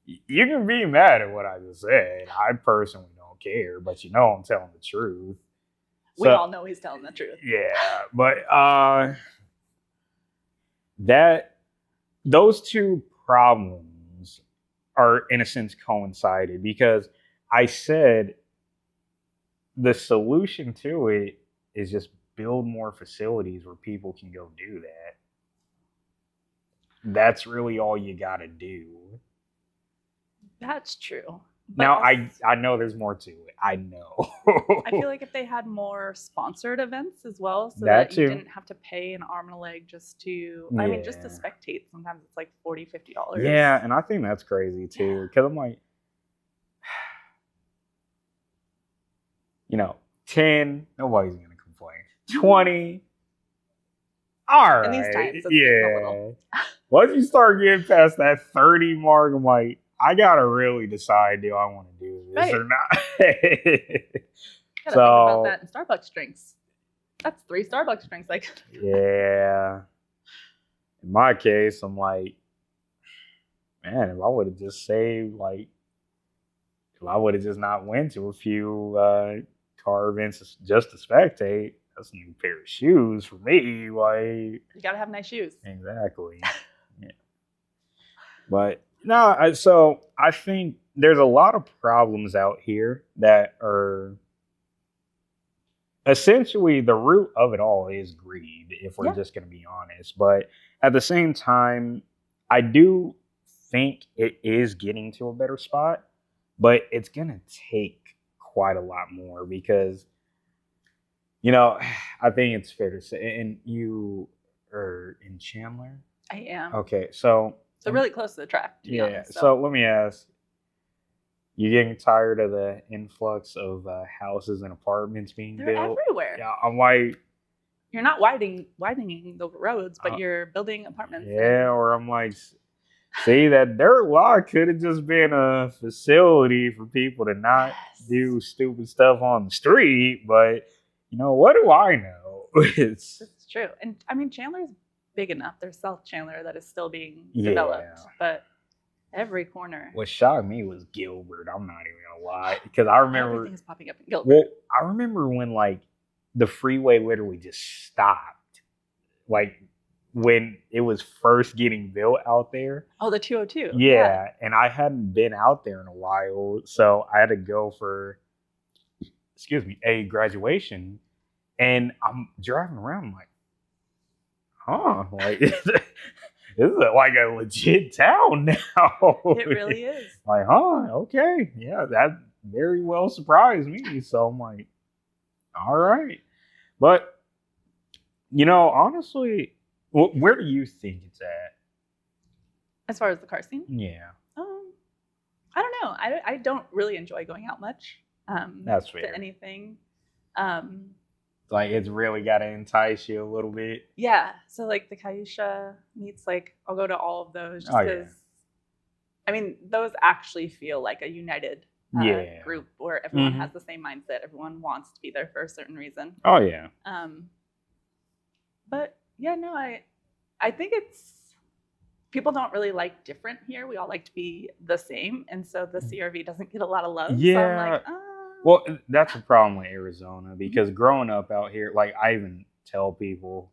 you can be mad at what I just said. I personally don't care, but I'm telling the truth. We So, all know he's telling the truth. yeah, but that those two problems are in a sense coincided, because I said the solution to it is just build more facilities where people can go do that. That's really all you got to do. That's true. But Now also, I know there's more to it. I know. I feel like if they had more sponsored events as well, so That that you too. didn't have to pay an arm and a leg just to, I mean, just to Yeah. spectate, sometimes it's like $40, $50. Yeah, and I think that's crazy too, because I'm like, 10, nobody's gonna complain. 20, all In these right, times, it's getting a little. yeah. Once you start getting past that 30 mark, I'm like, I gotta really decide, do I want to do this Right. or not? Gotta think about that in Starbucks drinks. That's 3 Starbucks drinks. Like, Yeah. In my case, I'm like, man, if I would have just saved, like, if I would have just not went to a few car events just to spectate, that's a new pair of shoes for me. Like, you gotta have nice shoes. exactly. Yeah. But no, so I think there's a lot of problems out here that are essentially the root of it all is greed, if we're Yeah. just going to be honest. But at the same time, I do think it is getting to a better spot, but it's going to take quite a lot more because, I think it's fair to say, and you are in Chandler. I am. Okay, so really close to the track, to be yeah, honest. so let me ask. You getting tired of the influx of houses and apartments being they're built? everywhere. Yeah, I'm like, You're not widening the roads, but you're building apartments. yeah, or I'm like, see, that dirt lot could have just been a facility for people to not do stupid stuff on the street. But what do I know? It's true, and I mean Chandler's big enough. There's South Chandler that is still being developed, but every corner. What shocked me was Gilbert. I'm not even gonna lie, because I remember everything's popping up in Gilbert. Well, I remember when like the freeway literally just stopped, like when it was first getting built out there. Oh, the 202. Yeah, and I hadn't been out there in a while, so I had to go for, a graduation, and I'm driving around, I'm like, huh, like this is like a legit town now. It really is. Like, huh, okay, yeah, that very well surprised me. So I'm like, all right. But, honestly, where do you think it's at? As far as the car scene? Yeah. I don't know. I don't really enjoy going out much. That's fair. To anything. Like, it's really got to entice you a little bit. Yeah. So, like, the Cayusha meets, like, I'll go to all of those just because, I mean, those actually feel like a united group where everyone has the same mindset. Everyone wants to be there for a certain reason. Oh, yeah. But, yeah, no, I think people don't really like different here. We all like to be the same. And so the CRV doesn't get a lot of love. Yeah. So I'm like, Well, that's a problem with Arizona, because growing up out here, like I even tell people,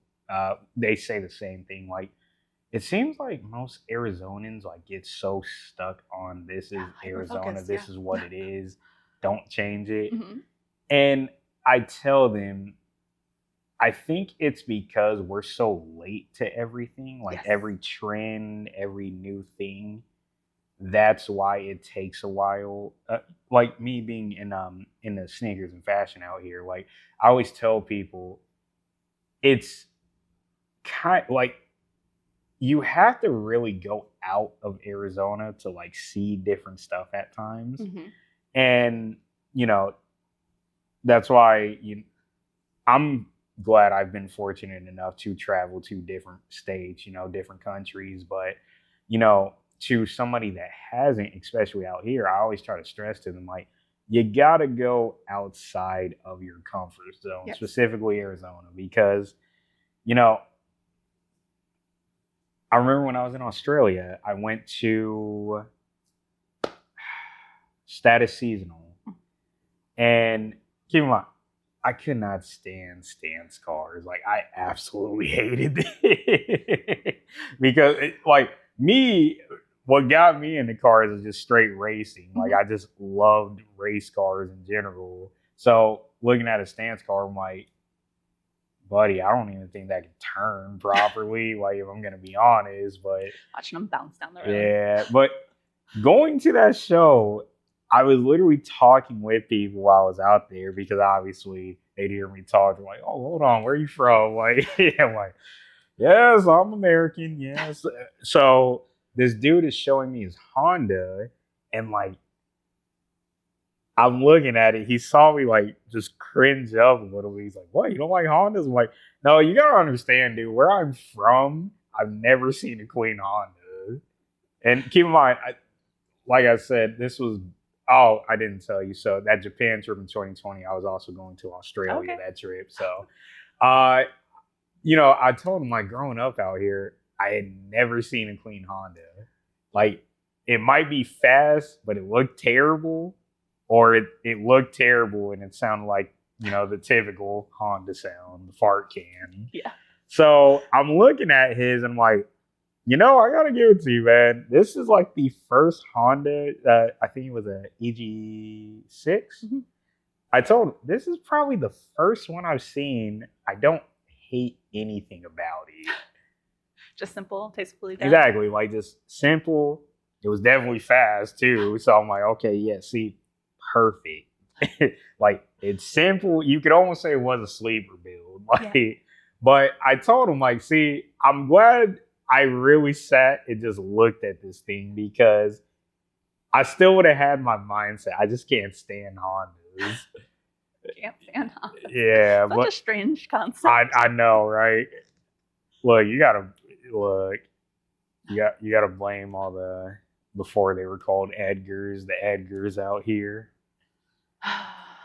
they say the same thing. Like, it seems like most Arizonans like get so stuck on this is Arizona, this is what it is, don't change it. And I tell them, I think it's because we're so late to everything, like Yes. every trend, every new thing. That's why it takes a while. Like me being in the sneakers and fashion out here, like I always tell people, it's kind like you have to really go out of Arizona to like see different stuff at times, Hmm. and you know that's why I'm glad I've been fortunate enough to travel to different states, different countries. But, to somebody that hasn't, especially out here, I always try to stress to them like, you got to go outside of your comfort zone, Yes. specifically Arizona, because, you know, I remember when I was in Australia, I went to Status Seasonal, and keep in mind, I could not stand stance cars. Like I absolutely hated it because, like me, what got me into cars is just straight racing. Like I just loved race cars in general. So looking at a stance car, I'm like, buddy, I don't even think that can turn properly. Like if I'm gonna be honest, but Watching them bounce down the road. yeah, but going to that show, I was literally talking with people while I was out there because obviously they'd hear me talk. They're like, "Oh, hold on, where are you from?" Like, I'm like, "Yes, I'm American. Yes." So this dude is showing me his Honda, and like, I'm looking at it. He saw me like just cringe up a little bit. He's like, "What? You don't like Hondas?" I'm like, "No, you gotta understand, dude. Where I'm from, I've never seen a clean Honda." And keep in mind, like I said, this was I didn't tell you. So that Japan trip in 2020, I was also going to Australia Okay. that trip. So I told him like growing up out here, I had never seen a clean Honda. Like it might be fast, but it looked terrible, or it looked terrible and it sounded like, the typical Honda sound, the fart can. Yeah. So I'm looking at his and I'm like, I gotta give it to you, man. This is like the first Honda. I think it was a EG6. Mhm. I told him this is probably the first one I've seen. I don't hate anything about it. Just simple, tastefully done. Exactly, like just simple. It was definitely fast too. So I'm like, okay, yeah, see, perfect. Like it's simple. You could almost say it was a sleeper build. Like, Yeah. but I told him like, see, I'm glad I really sat and just looked at this thing because I still would have had my mindset. I just can't stand Hondas. Can't stand Honda. Yeah, Such but a strange concept. I know, right? Look, you gotta blame all the before they were called Edgars, the Edgars out here.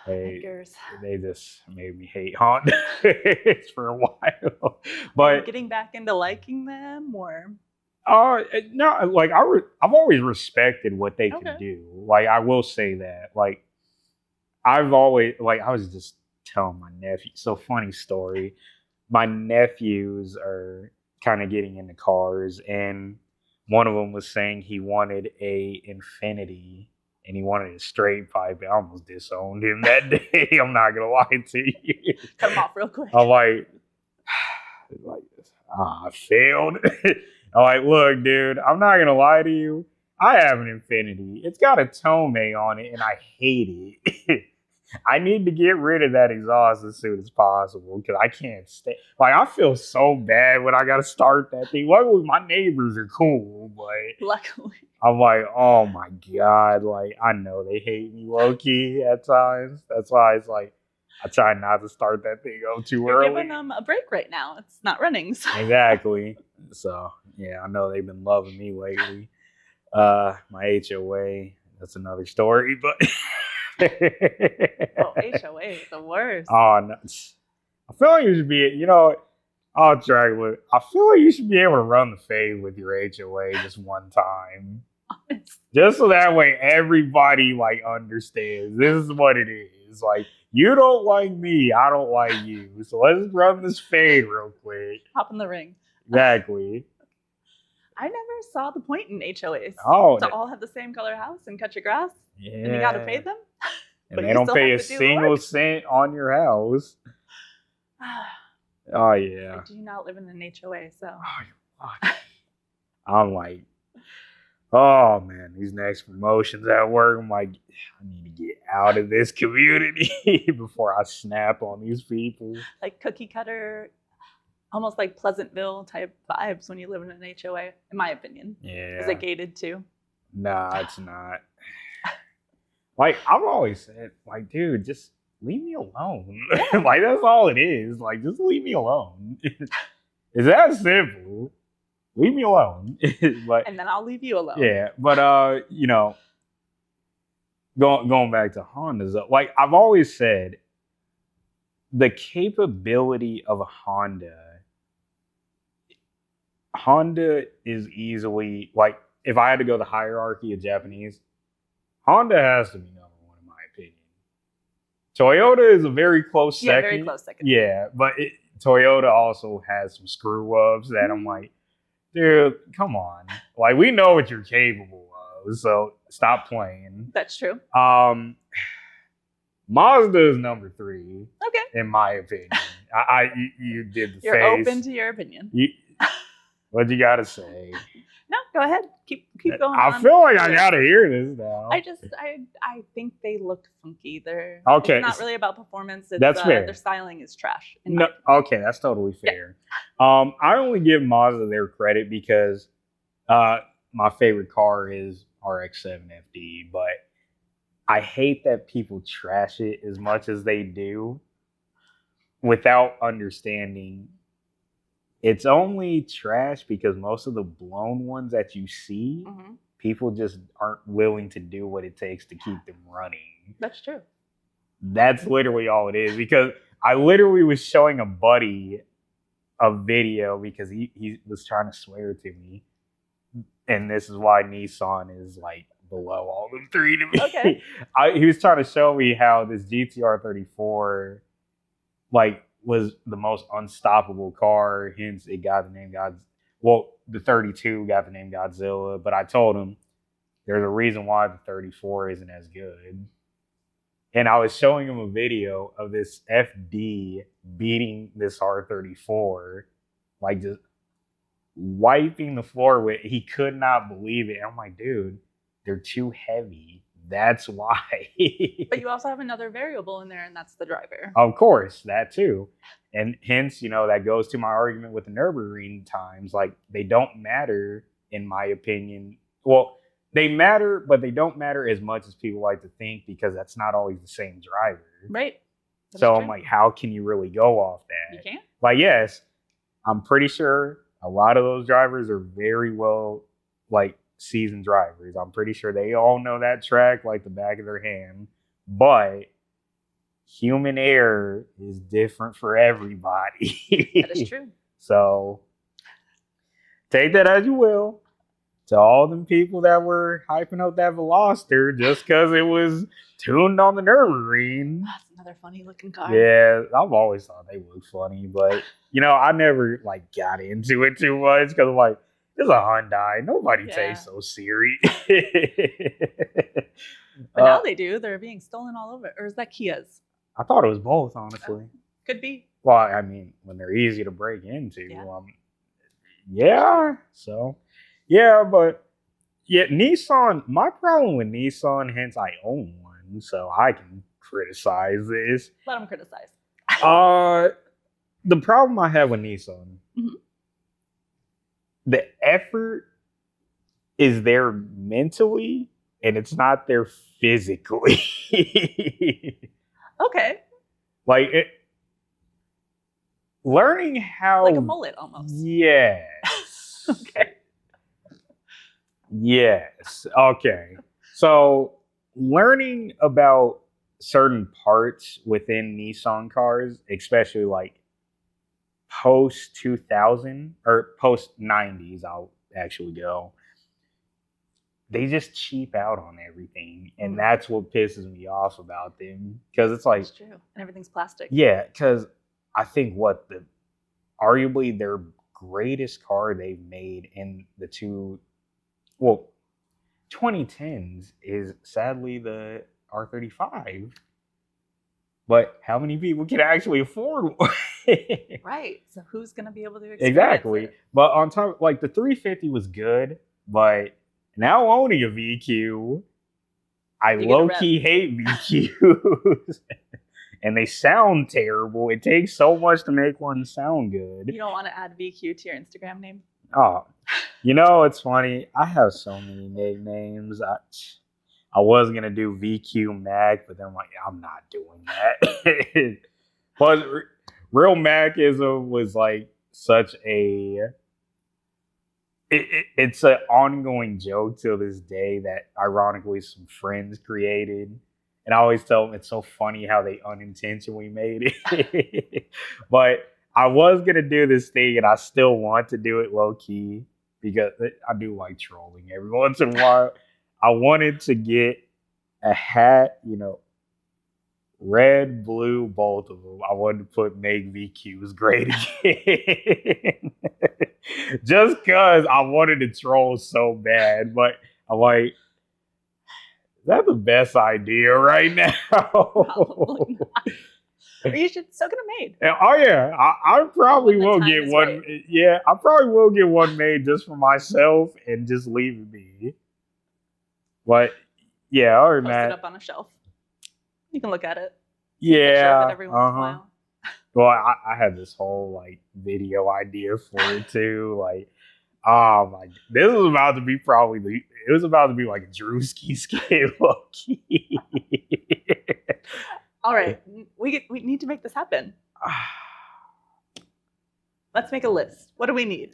Edgars. They just made me hate Honda for a while. Are you But getting back into liking them, or no, like I've always respected what they Okay. can do. Like I will say that. Like I've always like I was just telling my nephew. So funny story. My nephews are kind of getting into cars, and one of them was saying he wanted a Infinity and he wanted a straight pipe. I almost disowned him that day. I'm not gonna lie to you. cut them off real quick? I'm like, I failed. I'm like, look, dude, I'm not gonna lie to you. I have an Infinity. It's got a Tomei on it, and I hate it. I need to get rid of that exhaust as soon as possible because I can't stay. Like, I feel so bad when I got to start that thing. Luckily, my neighbors are cool, but Luckily. I'm like, oh my God. Like, I know they hate me low key at times. That's why it's like, I try not to start that thing up too You're early. giving them a break right now. It's not running. So. Exactly. So, yeah, I know they've been loving me lately. My HOA, that's another story, but. Oh, HOA is the worst. Oh, no. I feel like you should be, I'll try with. I feel like you should be able to run the fade with your HOA just one time. Honestly. Just so that way everybody like understands this is what it is. Like, you don't like me, I don't like you. So let's run this fade real quick. Hop in the ring. Exactly. I never saw the point in HOAs. Oh, to all have the same color house and cut your grass, yeah. and you got to pay them. And but they you don't still pay a have to do the single work. cent on your house. Oh yeah. I do not live in an HOA, so Oh, you're lucky. I'm like, oh man, these next promotions at work, I'm like, I need to get out of this community before I snap on these people. like cookie cutter, almost like Pleasantville type vibes when you live in an HOA, in my opinion. Yeah. Is it gated too? Nah, it's not. Like I've always said, like, dude, just leave me alone. Like that's all it is. Like, just leave me alone. It's that simple. Leave me alone. But And then I'll leave you alone. yeah, but you know, going back to Hondas, like I've always said, the capability of a Honda is easily like if I had to go the hierarchy of Japanese, Honda has to be number one in my opinion. Toyota is a very close second. Yeah, very close second. Yeah, but Toyota also has some screw ups that I'm like, dude, come on. Like we know what you're capable of, so stop playing. That's true. Mazda is number 3 Okay. in my opinion. You did the You're face. open to your opinion. What you gotta say? No, go ahead. Keep going. I on. feel like I gotta hear this now. I think they look funky. They're Okay. It's not really about performance. It's, That's fair. Their styling is trash. No, okay, that's totally fair. I only give Mazda their credit because my favorite car is RX-7 FD, but I hate that people trash it as much as they do without understanding it's only trash because most of the blown ones that you see, people just aren't willing to do what it takes to keep them running. That's true. That's literally all it is. Because I literally was showing a buddy a video because he was trying to swear to me. And this is why Nissan is like below all them 3 to me. Okay. He was trying to show me how this GTR 34 like was the most unstoppable car, hence it got the name the 32 got the name Godzilla, but I told him there's a reason why the 34 isn't as good. And I was showing him a video of this FD beating this R34, like just wiping the floor with it. He could not believe it. I'm like, dude, they're too heavy. That's why. But you also have another variable in there, and that's the driver. Of course, that too. And hence, that goes to my argument with the Nürburgring times. Like, they don't matter, in my opinion. Well, they matter, but they don't matter as much as people like to think because that's not always the same driver. Right. So I'm like, how can you really go off that? You can't? Like, yes, I'm pretty sure a lot of those drivers are very well, like, seasoned drivers. I'm pretty sure they all know that track like the back of their hand. But human error is different for everybody. That is true. So take that as you will. To all them people that were hyping up that Veloster just because it was tuned on the Nürburgring. That's another funny looking car. Yeah, I've always thought they looked funny, but I never like got into it too much because I'm like, it's a Hyundai. Nobody takes so serious. But now they do. They're being stolen all over. Or is that Kia's? I thought it was both, honestly. Could be. Well, I mean, when they're easy to break into. So, but Nissan, my problem with Nissan, hence I own one, so I can criticize this. Let them criticize. The problem I have with Nissan, the effort is there mentally, and it's not there physically. Okay. Like learning how, like a mullet almost. Yes. Okay. Yes. Okay. So learning about certain parts within Nissan cars, especially like post 2000 or post 90s, I'll actually go. They just cheap out on everything, and that's what pisses me off about them. Because it's like, that's true, and everything's plastic. Yeah, because I think arguably their greatest car they've made in the 2010s is sadly the R35. But how many people can actually afford one? Right. So who's going to be able to experience Exactly. it? But on top, like the 350 was good, but now owning a VQ, I You get a low rev. key hate VQs, and they sound terrible. It takes so much to make one sound good. You don't want to add VQ to your Instagram name? Oh, you know, it's funny. I have so many nicknames. I was gonna do VQ Mac, but then I'm like, I'm not doing that. But real Macism was like such a. It's an ongoing joke till this day that ironically some friends created. And I always tell them it's so funny how they unintentionally made it. But I was going to do this thing and I still want to do it low key because I do like trolling every once in a while. I wanted to get a hat, you know, red, blue, both of them. I wanted to put make VQs great again. Just because I wanted to troll so bad. But I'm like, is that the best idea right now? Probably not. Or you should still get them made. Oh yeah, I probably When the will time get is one. right. Yeah, I probably will get one made just for myself and just leave it be. But yeah, other than Post it that, up on a shelf. You can look at it. yeah, Every once in a while. Well, I had this whole like video idea for it too. Like, oh my, this was about to be it was about to be like a Drewski skit, low key. All right, we need to make this happen. Let's make a list. What do we need?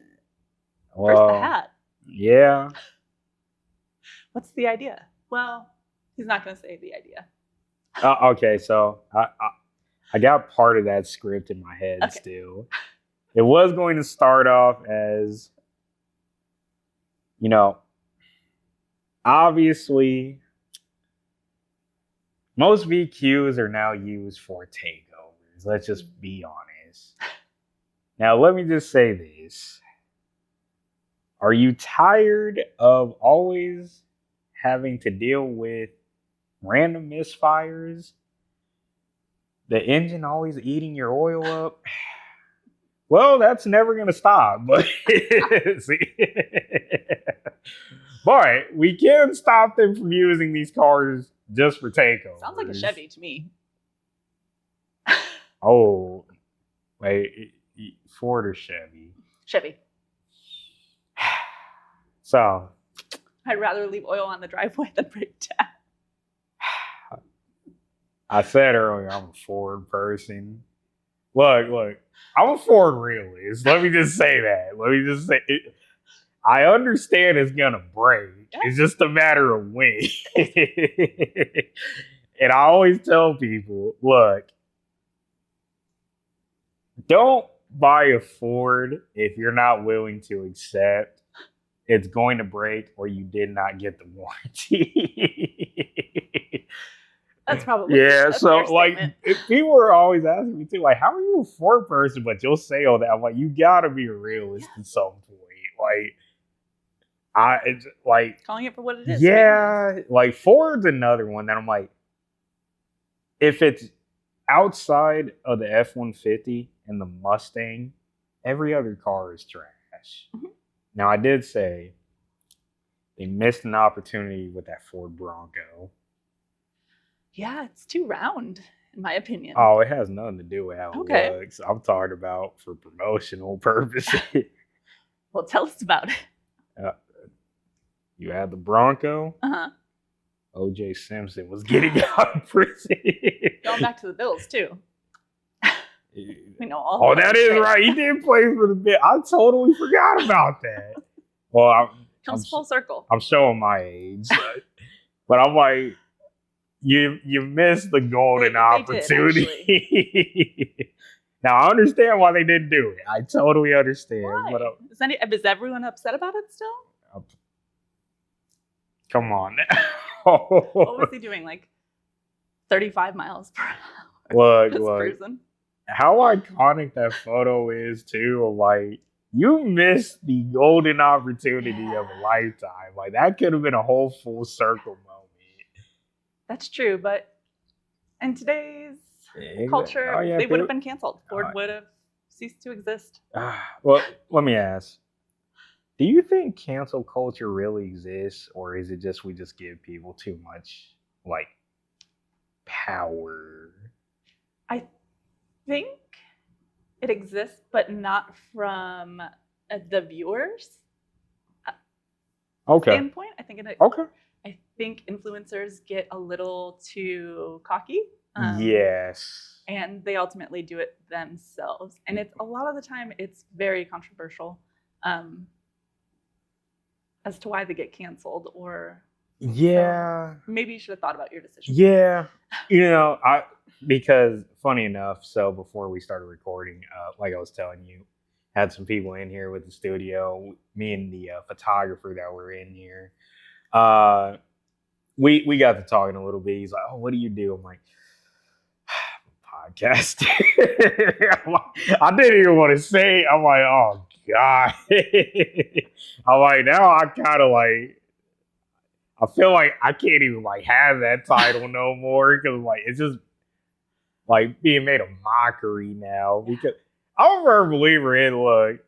First, the hat. Yeah. What's the idea? Well, he's not going to say the idea. Okay, so I got part of that script in my head still. It was going to start off as, you know, obviously, most VQs are now used for takeovers. Let's just be honest. Now, let me just say this. Are you tired of always having to deal with random misfires? The engine always eating your oil up? Well, that's never going to stop. But, but we can stop them from using these cars just for takeovers. Sounds like a Chevy to me. Oh, wait, Ford or Chevy? Chevy. So, I'd rather leave oil on the driveway than break down. I said earlier I'm a Ford person. Look, I'm a Ford realist. Let me just say that. Let me just say it. I understand it's gonna break. Yeah. It's just a matter of when. And I always tell people, look, don't buy a Ford if you're not willing to accept it's going to break or you did not get the warranty. That's probably that's so like statement. people are always asking me too, like, how are you a Ford person, but you'll say all that? I'm like, you gotta be a realist at some point. Like, it's like Calling it for what it is. yeah, like Ford's another one that I'm like, if it's outside of the F-150 and the Mustang, every other car is trash. Mm-hmm. Now, I did say they missed an opportunity with that Ford Bronco. Yeah, it's too round, in my opinion. Oh, it has nothing to do with how it looks. I'm talking about for promotional purposes. Well, tell us about it. You had the Bronco. Uh-huh. O.J. Simpson was getting out of prison. Going back to the Bills, too. We know all. Oh, that is right. He did play for the Bills. I totally forgot about that. Well, Comes full circle. I'm showing my age, but I'm like, you missed the golden opportunity. Now I understand why they didn't do it. I totally understand. Why? But Is everyone upset about it still? Come on. What was he doing? Like 35 miles per Look. hour? Cruising. How iconic that photo is too. Of like, you missed the golden opportunity of a lifetime. Like, that could have been a whole full circle moment. That's true, but in today's culture, they would have been canceled. Ford would have cease to exist. Well, let me ask. Do you think cancel culture really exists, or is it just we just give people too much like power? I think it exists, but not from the viewers Okay. standpoint. Okay. I think influencers get a little too cocky. Yes. And they ultimately do it themselves. And it's a lot of the time it's very controversial as to why they get canceled, or Yeah. so maybe you should have thought about your decision. Yeah. Because funny enough, so before we started recording, like I was telling you, had some people in here with the studio, me and the photographer that were in here. We got to talking a little bit. He's like, "Oh, what do you do?" I'm like, "Podcast." I didn't even want to say it. I'm like, "Oh God." I'm like, now I kind of like, I feel like I can't even like have that title no more, because like it's just like being made a mockery now. Because I'm a firm believer in, look,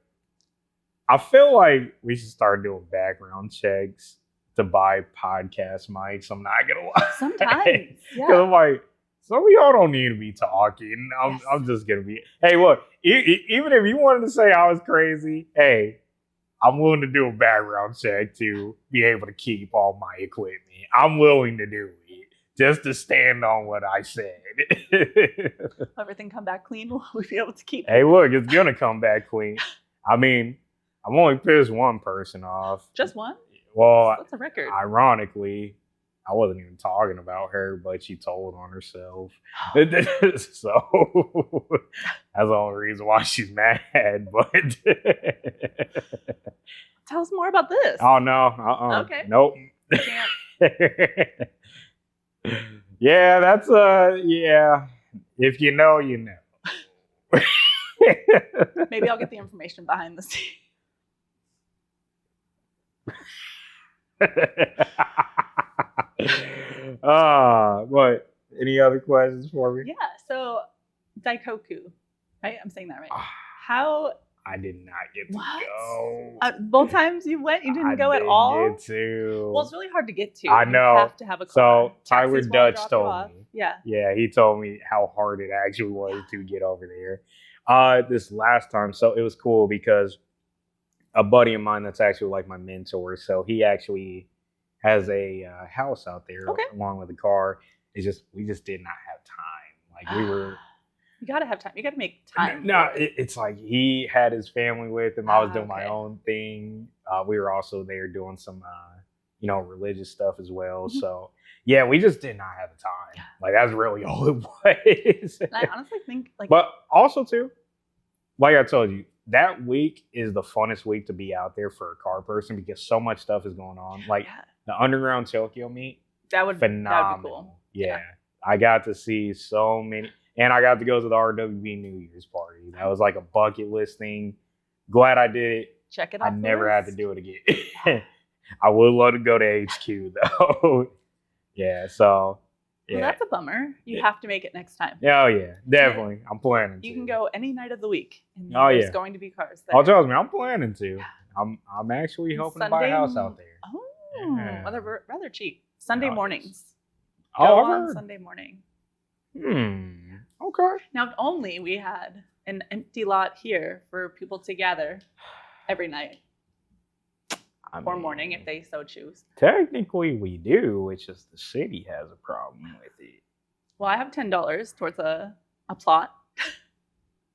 I feel like we should start doing background checks to buy podcast mics. I'm not gonna lie. Sometimes, Because yeah. I'm like, some of y'all don't need to be talking. Yes. I'm just gonna be. Hey, look, even if you wanted to say I was crazy, hey, I'm willing to do a background check to be able to keep all my equipment. I'm willing to do it just to stand on what I said. Everything come back clean, will we be able to keep Hey, it? look, it's gonna come back clean. I mean, I've only pissed one person off. Just one? Well, That's a record. ironically, I wasn't even talking about her, but she told on herself. So that's the only reason why she's mad. But Tell us more about this. oh no, Okay. nope. You can't. Yeah, that's yeah. If you know, you know. Maybe I'll get the information behind the scenes. What? Any other questions for me? Yeah, so Daikoku, right? I'm saying that right. How I did not get to What? go. both times you went, you didn't I go at didn't all? Get to. Well, it's really hard to get to. I know. You have to have a car. So Tyler Taxis won't Dutch drop you told off. me. Yeah. Yeah, he told me how hard it actually was to get over there. This last time, so it was cool because a buddy of mine that's actually like my mentor, so he actually has a house out there Okay. along with a car. It's just we just did not have time. Like we were. You gotta have time. You gotta make time. No, it's like he had his family with him. I was doing my okay. own thing. We were also there doing some, religious stuff as well. Mhm. So yeah, we just did not have the time. Like that's really all it was. And I honestly think like But also too, like I told you, that week is the funnest week to be out there for a car person because so much stuff is going on. Like yeah, the Underground Tokyo meet, that would phenomenal. be cool. Yeah. I got to see so many, and I got to go to the RWB New Year's party. That was like a bucket list thing. Glad I did it. Check it I out. never had to do it again. I would love to go to HQ though. Yeah, so yeah. Well, that's a bummer. You have to make it next time. Oh yeah, definitely. I'm planning to. You can go any night of the week, and Oh, there's yeah. going to be cars there. Oh, trust me, I'm planning to. I'm actually hoping to buy a house out there. Oh, Yeah. well, they're rather cheap. Sunday Nice. mornings. Oh, Go I've on heard. Sunday morning. Okay. Now, if only we had an empty lot here for people to gather every night or morning if they so choose. Technically, we do. It's just the city has a problem with it. Well, I have $10 towards a plot.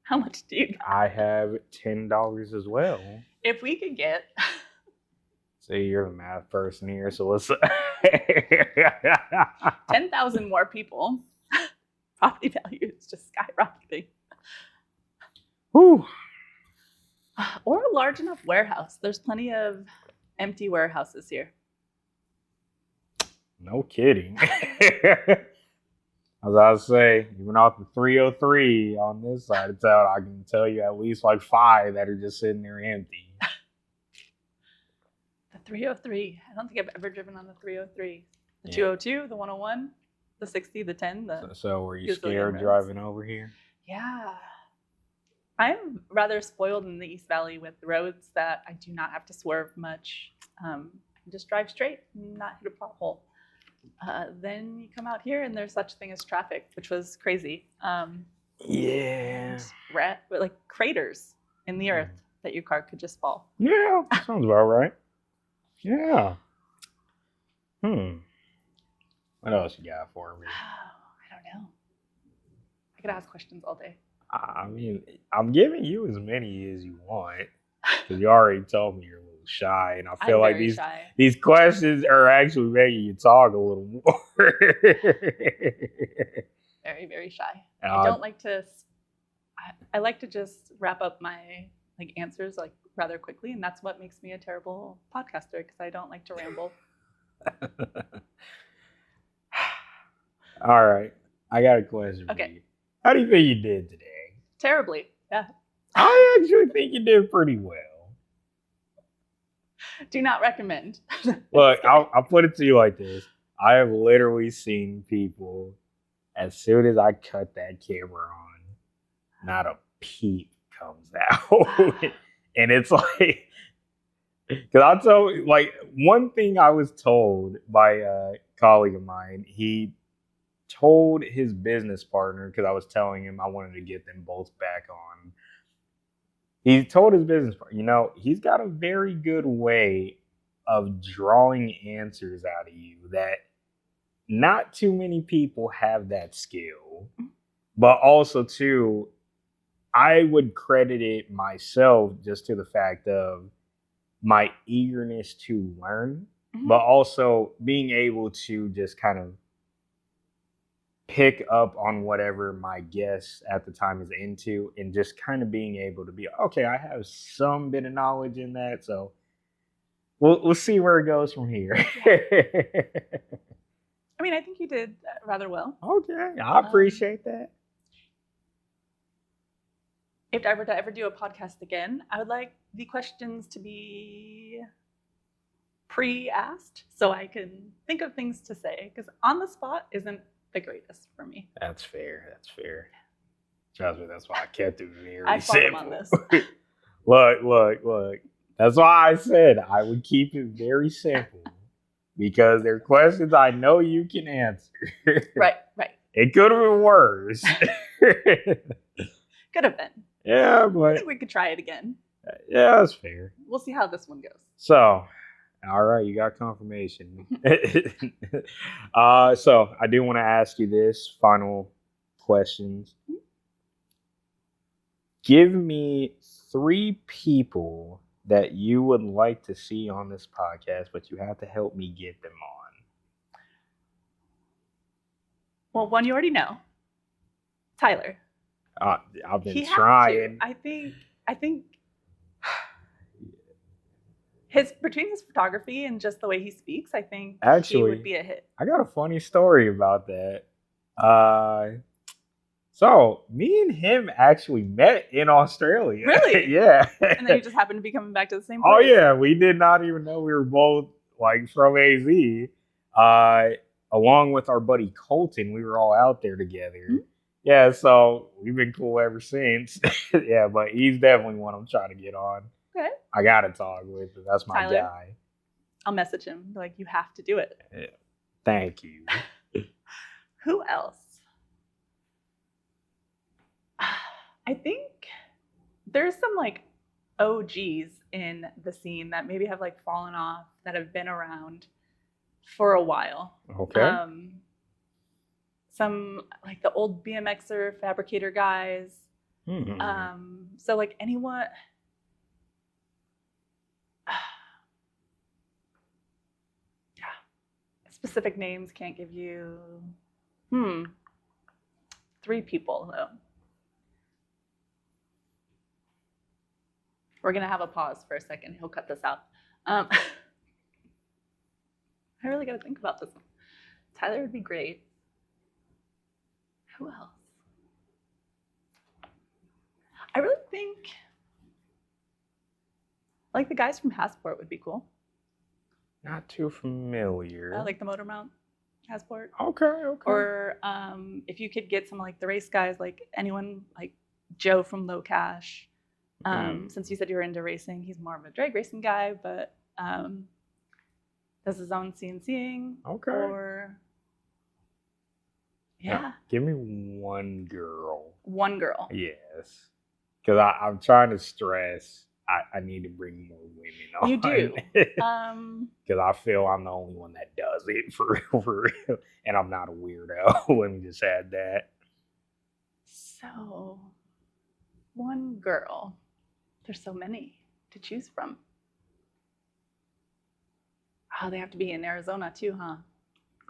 How much do you got? I have $10 as well. If we could get So you're the math person here. So let's. 10,000 more people, property value is just skyrocketing. Whew. Or a large enough warehouse. There's plenty of empty warehouses here. No kidding. As I say, even off the 303 on this side of town, I can tell you at least like 5 that are just sitting there empty. The 303. I don't think I've ever driven on the 303. The Yeah. 202, the 101, the 60, the 10, the So were you Usually scared roads. driving over here? yeah. I'm rather spoiled in the East Valley with roads that I do not have to swerve much. I can just drive straight and not hit a pothole. Then you come out here and there's such thing as traffic, which was crazy. Yeah. But like craters in the earth that your car could just fall. Yeah, sounds about right. Yeah. What else you got for me? I don't know. I could ask questions all day. I mean, I'm giving you as many as you want because you already told me you're a little shy, and I feel I'm like very shy. these questions are actually making you talk a little more. Very, very shy. I don't like to. I like to just wrap up my like answers like rather quickly, and that's what makes me a terrible podcaster because I don't like to ramble. All right, I got a question for you. How do you think you did today? Terribly, yeah. I actually think you did pretty well. Do not recommend. Look, I'll put it to you like this. I have literally seen people, as soon as I cut that camera on, not a peep comes out. And it's like, because I'll tell you, like, one thing I was told by a colleague of mine, he told his business partner, because I was telling him I wanted to get them both back on. He told his business partner, he's got a very good way of drawing answers out of you that not too many people have that skill. But also, too, I would credit it myself just to the fact of my eagerness to learn, but also being able to just kind of pick up on whatever my guest at the time is into and just kind of being able to be, okay, I have some bit of knowledge in that, so we'll see where it goes from here. I mean, I think you did rather well. Okay, I appreciate that. If I were to ever do a podcast again, I would like the questions to be pre-asked so I can think of things to say, because on the spot isn't the greatest for me. That's fair. Trust me, that's why I kept it very I fought him on simple. this. Look. That's why I said I would keep it very simple because they're questions I know you can answer. Right. It could have been worse. Could have been. Yeah, I but think we could try it again. Yeah, that's fair. We'll see how this one goes. So, all right, you got confirmation. So I do want to ask you this final questions. Give me 3 people that you would like to see on this podcast, but you have to help me get them on. Well, one you already know, Tyler. I've been trying. I think between his photography and just the way he speaks, I think he would be a hit. I got a funny story about that. So me and him actually met in Australia. Really? Yeah. And then you just happened to be coming back to the same place. Oh yeah, we did not even know we were both like from AZ. Along with our buddy Colton, we were all out there together. Mm-hmm. Yeah, so we've been cool ever since. Yeah, but he's definitely one I'm trying to get on. Okay. I gotta talk with him. That's my Tyler, guy. I'll message him. Like, you have to do it. Yeah. Thank you. Who else? I think there's some like OGs in the scene that maybe have like fallen off, that have been around for a while. Okay. Some like the old BMXer fabricator guys. Mm-hmm. So like anyone. Yeah. Specific names can't give you. 3 people though. We're gonna have a pause for a second. He'll cut this out. I really gotta think about this one. Tyler would be great. Who else? I really think like the guys from Hassport would be cool. Not too familiar. Like the Motor Mount Hassport. Okay. Or if you could get some like the race guys, like anyone like Joe from Low Cash. Since you said you were into racing, he's more of a drag racing guy, but does his own CNCing. Okay. Or yeah, Now, give me one girl. one girl. Yes. Because I'm trying to stress. I need to bring more women on. You do. Because I feel I'm the only one that does it for real. And I'm not a weirdo. Let me just add that. So, one girl. There's so many to choose from. Oh, they have to be in Arizona too, huh?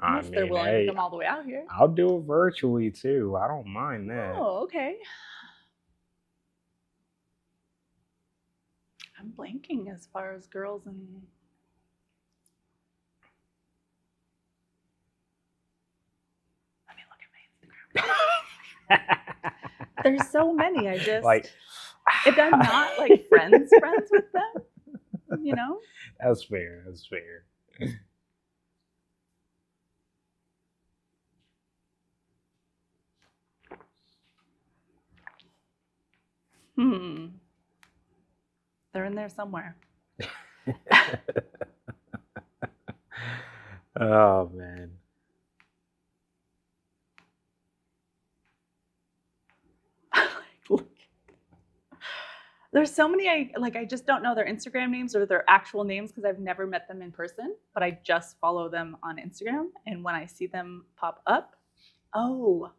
Unless they're willing to come all the way out here. I'll do it virtually too. I don't mind that. Oh, okay. I'm blanking as far as girls and. Let me look at my Instagram. There's so many. I just like, if I'm not like friends with them, you know. That's fair. That's fair. They're in there somewhere. Oh man. Look. There's so many I just don't know their Instagram names or their actual names because I've never met them in person, but I just follow them on Instagram, and when I see them pop up, oh,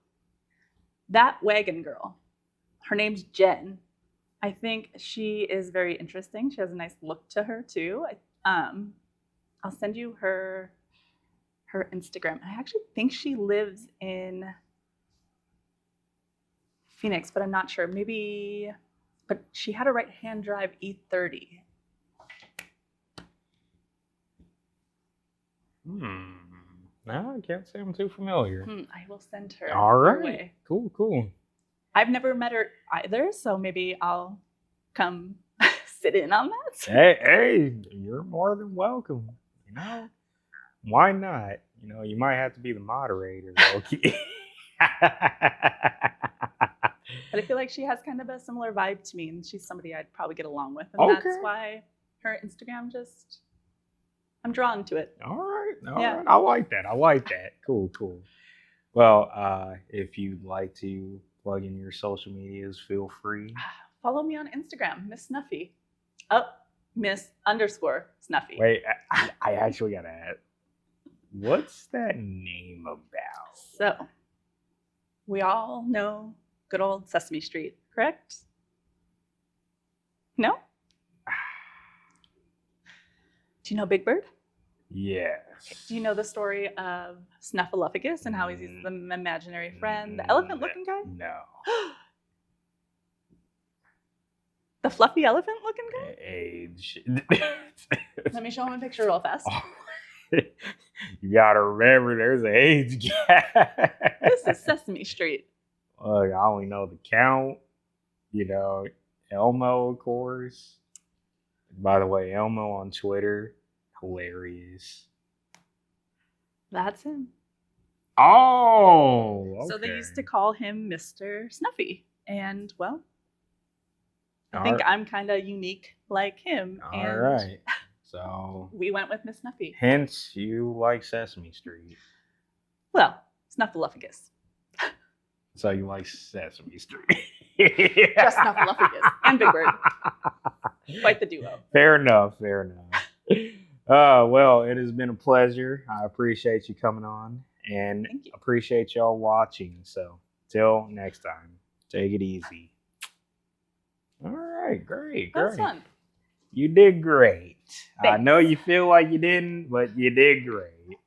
that wagon girl. Her name's Jen. I think she is very interesting. She has a nice look to her too. I'll send you her Instagram. I actually think she lives in Phoenix, but I'm not sure. Maybe, but she had a right-hand drive E30. No, I can't say I'm too familiar. I will send her. All your right. way. Cool. I've never met her either, so maybe I'll come sit in on that. Hey, you're more than welcome. You know, why not? You know, you might have to be the moderator, Loki. But I feel like she has kind of a similar vibe to me, and she's somebody I'd probably get along with, and that's why her Instagram I'm drawn to it. All right. I like that. Cool. Well, if you'd like to plug in your social medias, feel free. Follow me on Instagram, Miss Snuffy. Oh, Miss_Snuffy. Wait, I actually gotta add. What's that name about? So, we all know good old Sesame Street, correct? No? Do you know Big Bird? Yes. Do you know the story of Snuffleupagus and how he's the imaginary friend, the elephant-looking guy? No. The fluffy elephant-looking guy? Age. Let me show him a picture real fast. You gotta remember, there's an age gap. This is Sesame Street. Look, I only know the Count. You know, Elmo, of course. By the way, Elmo on Twitter, hilarious. That's him. Oh, okay. So they used to call him Mr. Snuffy. And, well, I think I'm kind of unique like him. All right. So we went with Miss Snuffy. Hence, you like Sesame Street. Well, Snuffleupagus. So you like Sesame Street. Just Snuffleupagus and Big Bird. Quite the duo. Fair enough. Well, it has been a pleasure. I appreciate you coming on and appreciate y'all watching. So till next time, take it easy. All right, great. That was fun. You did great. Thanks. I know you feel like you didn't, but you did great.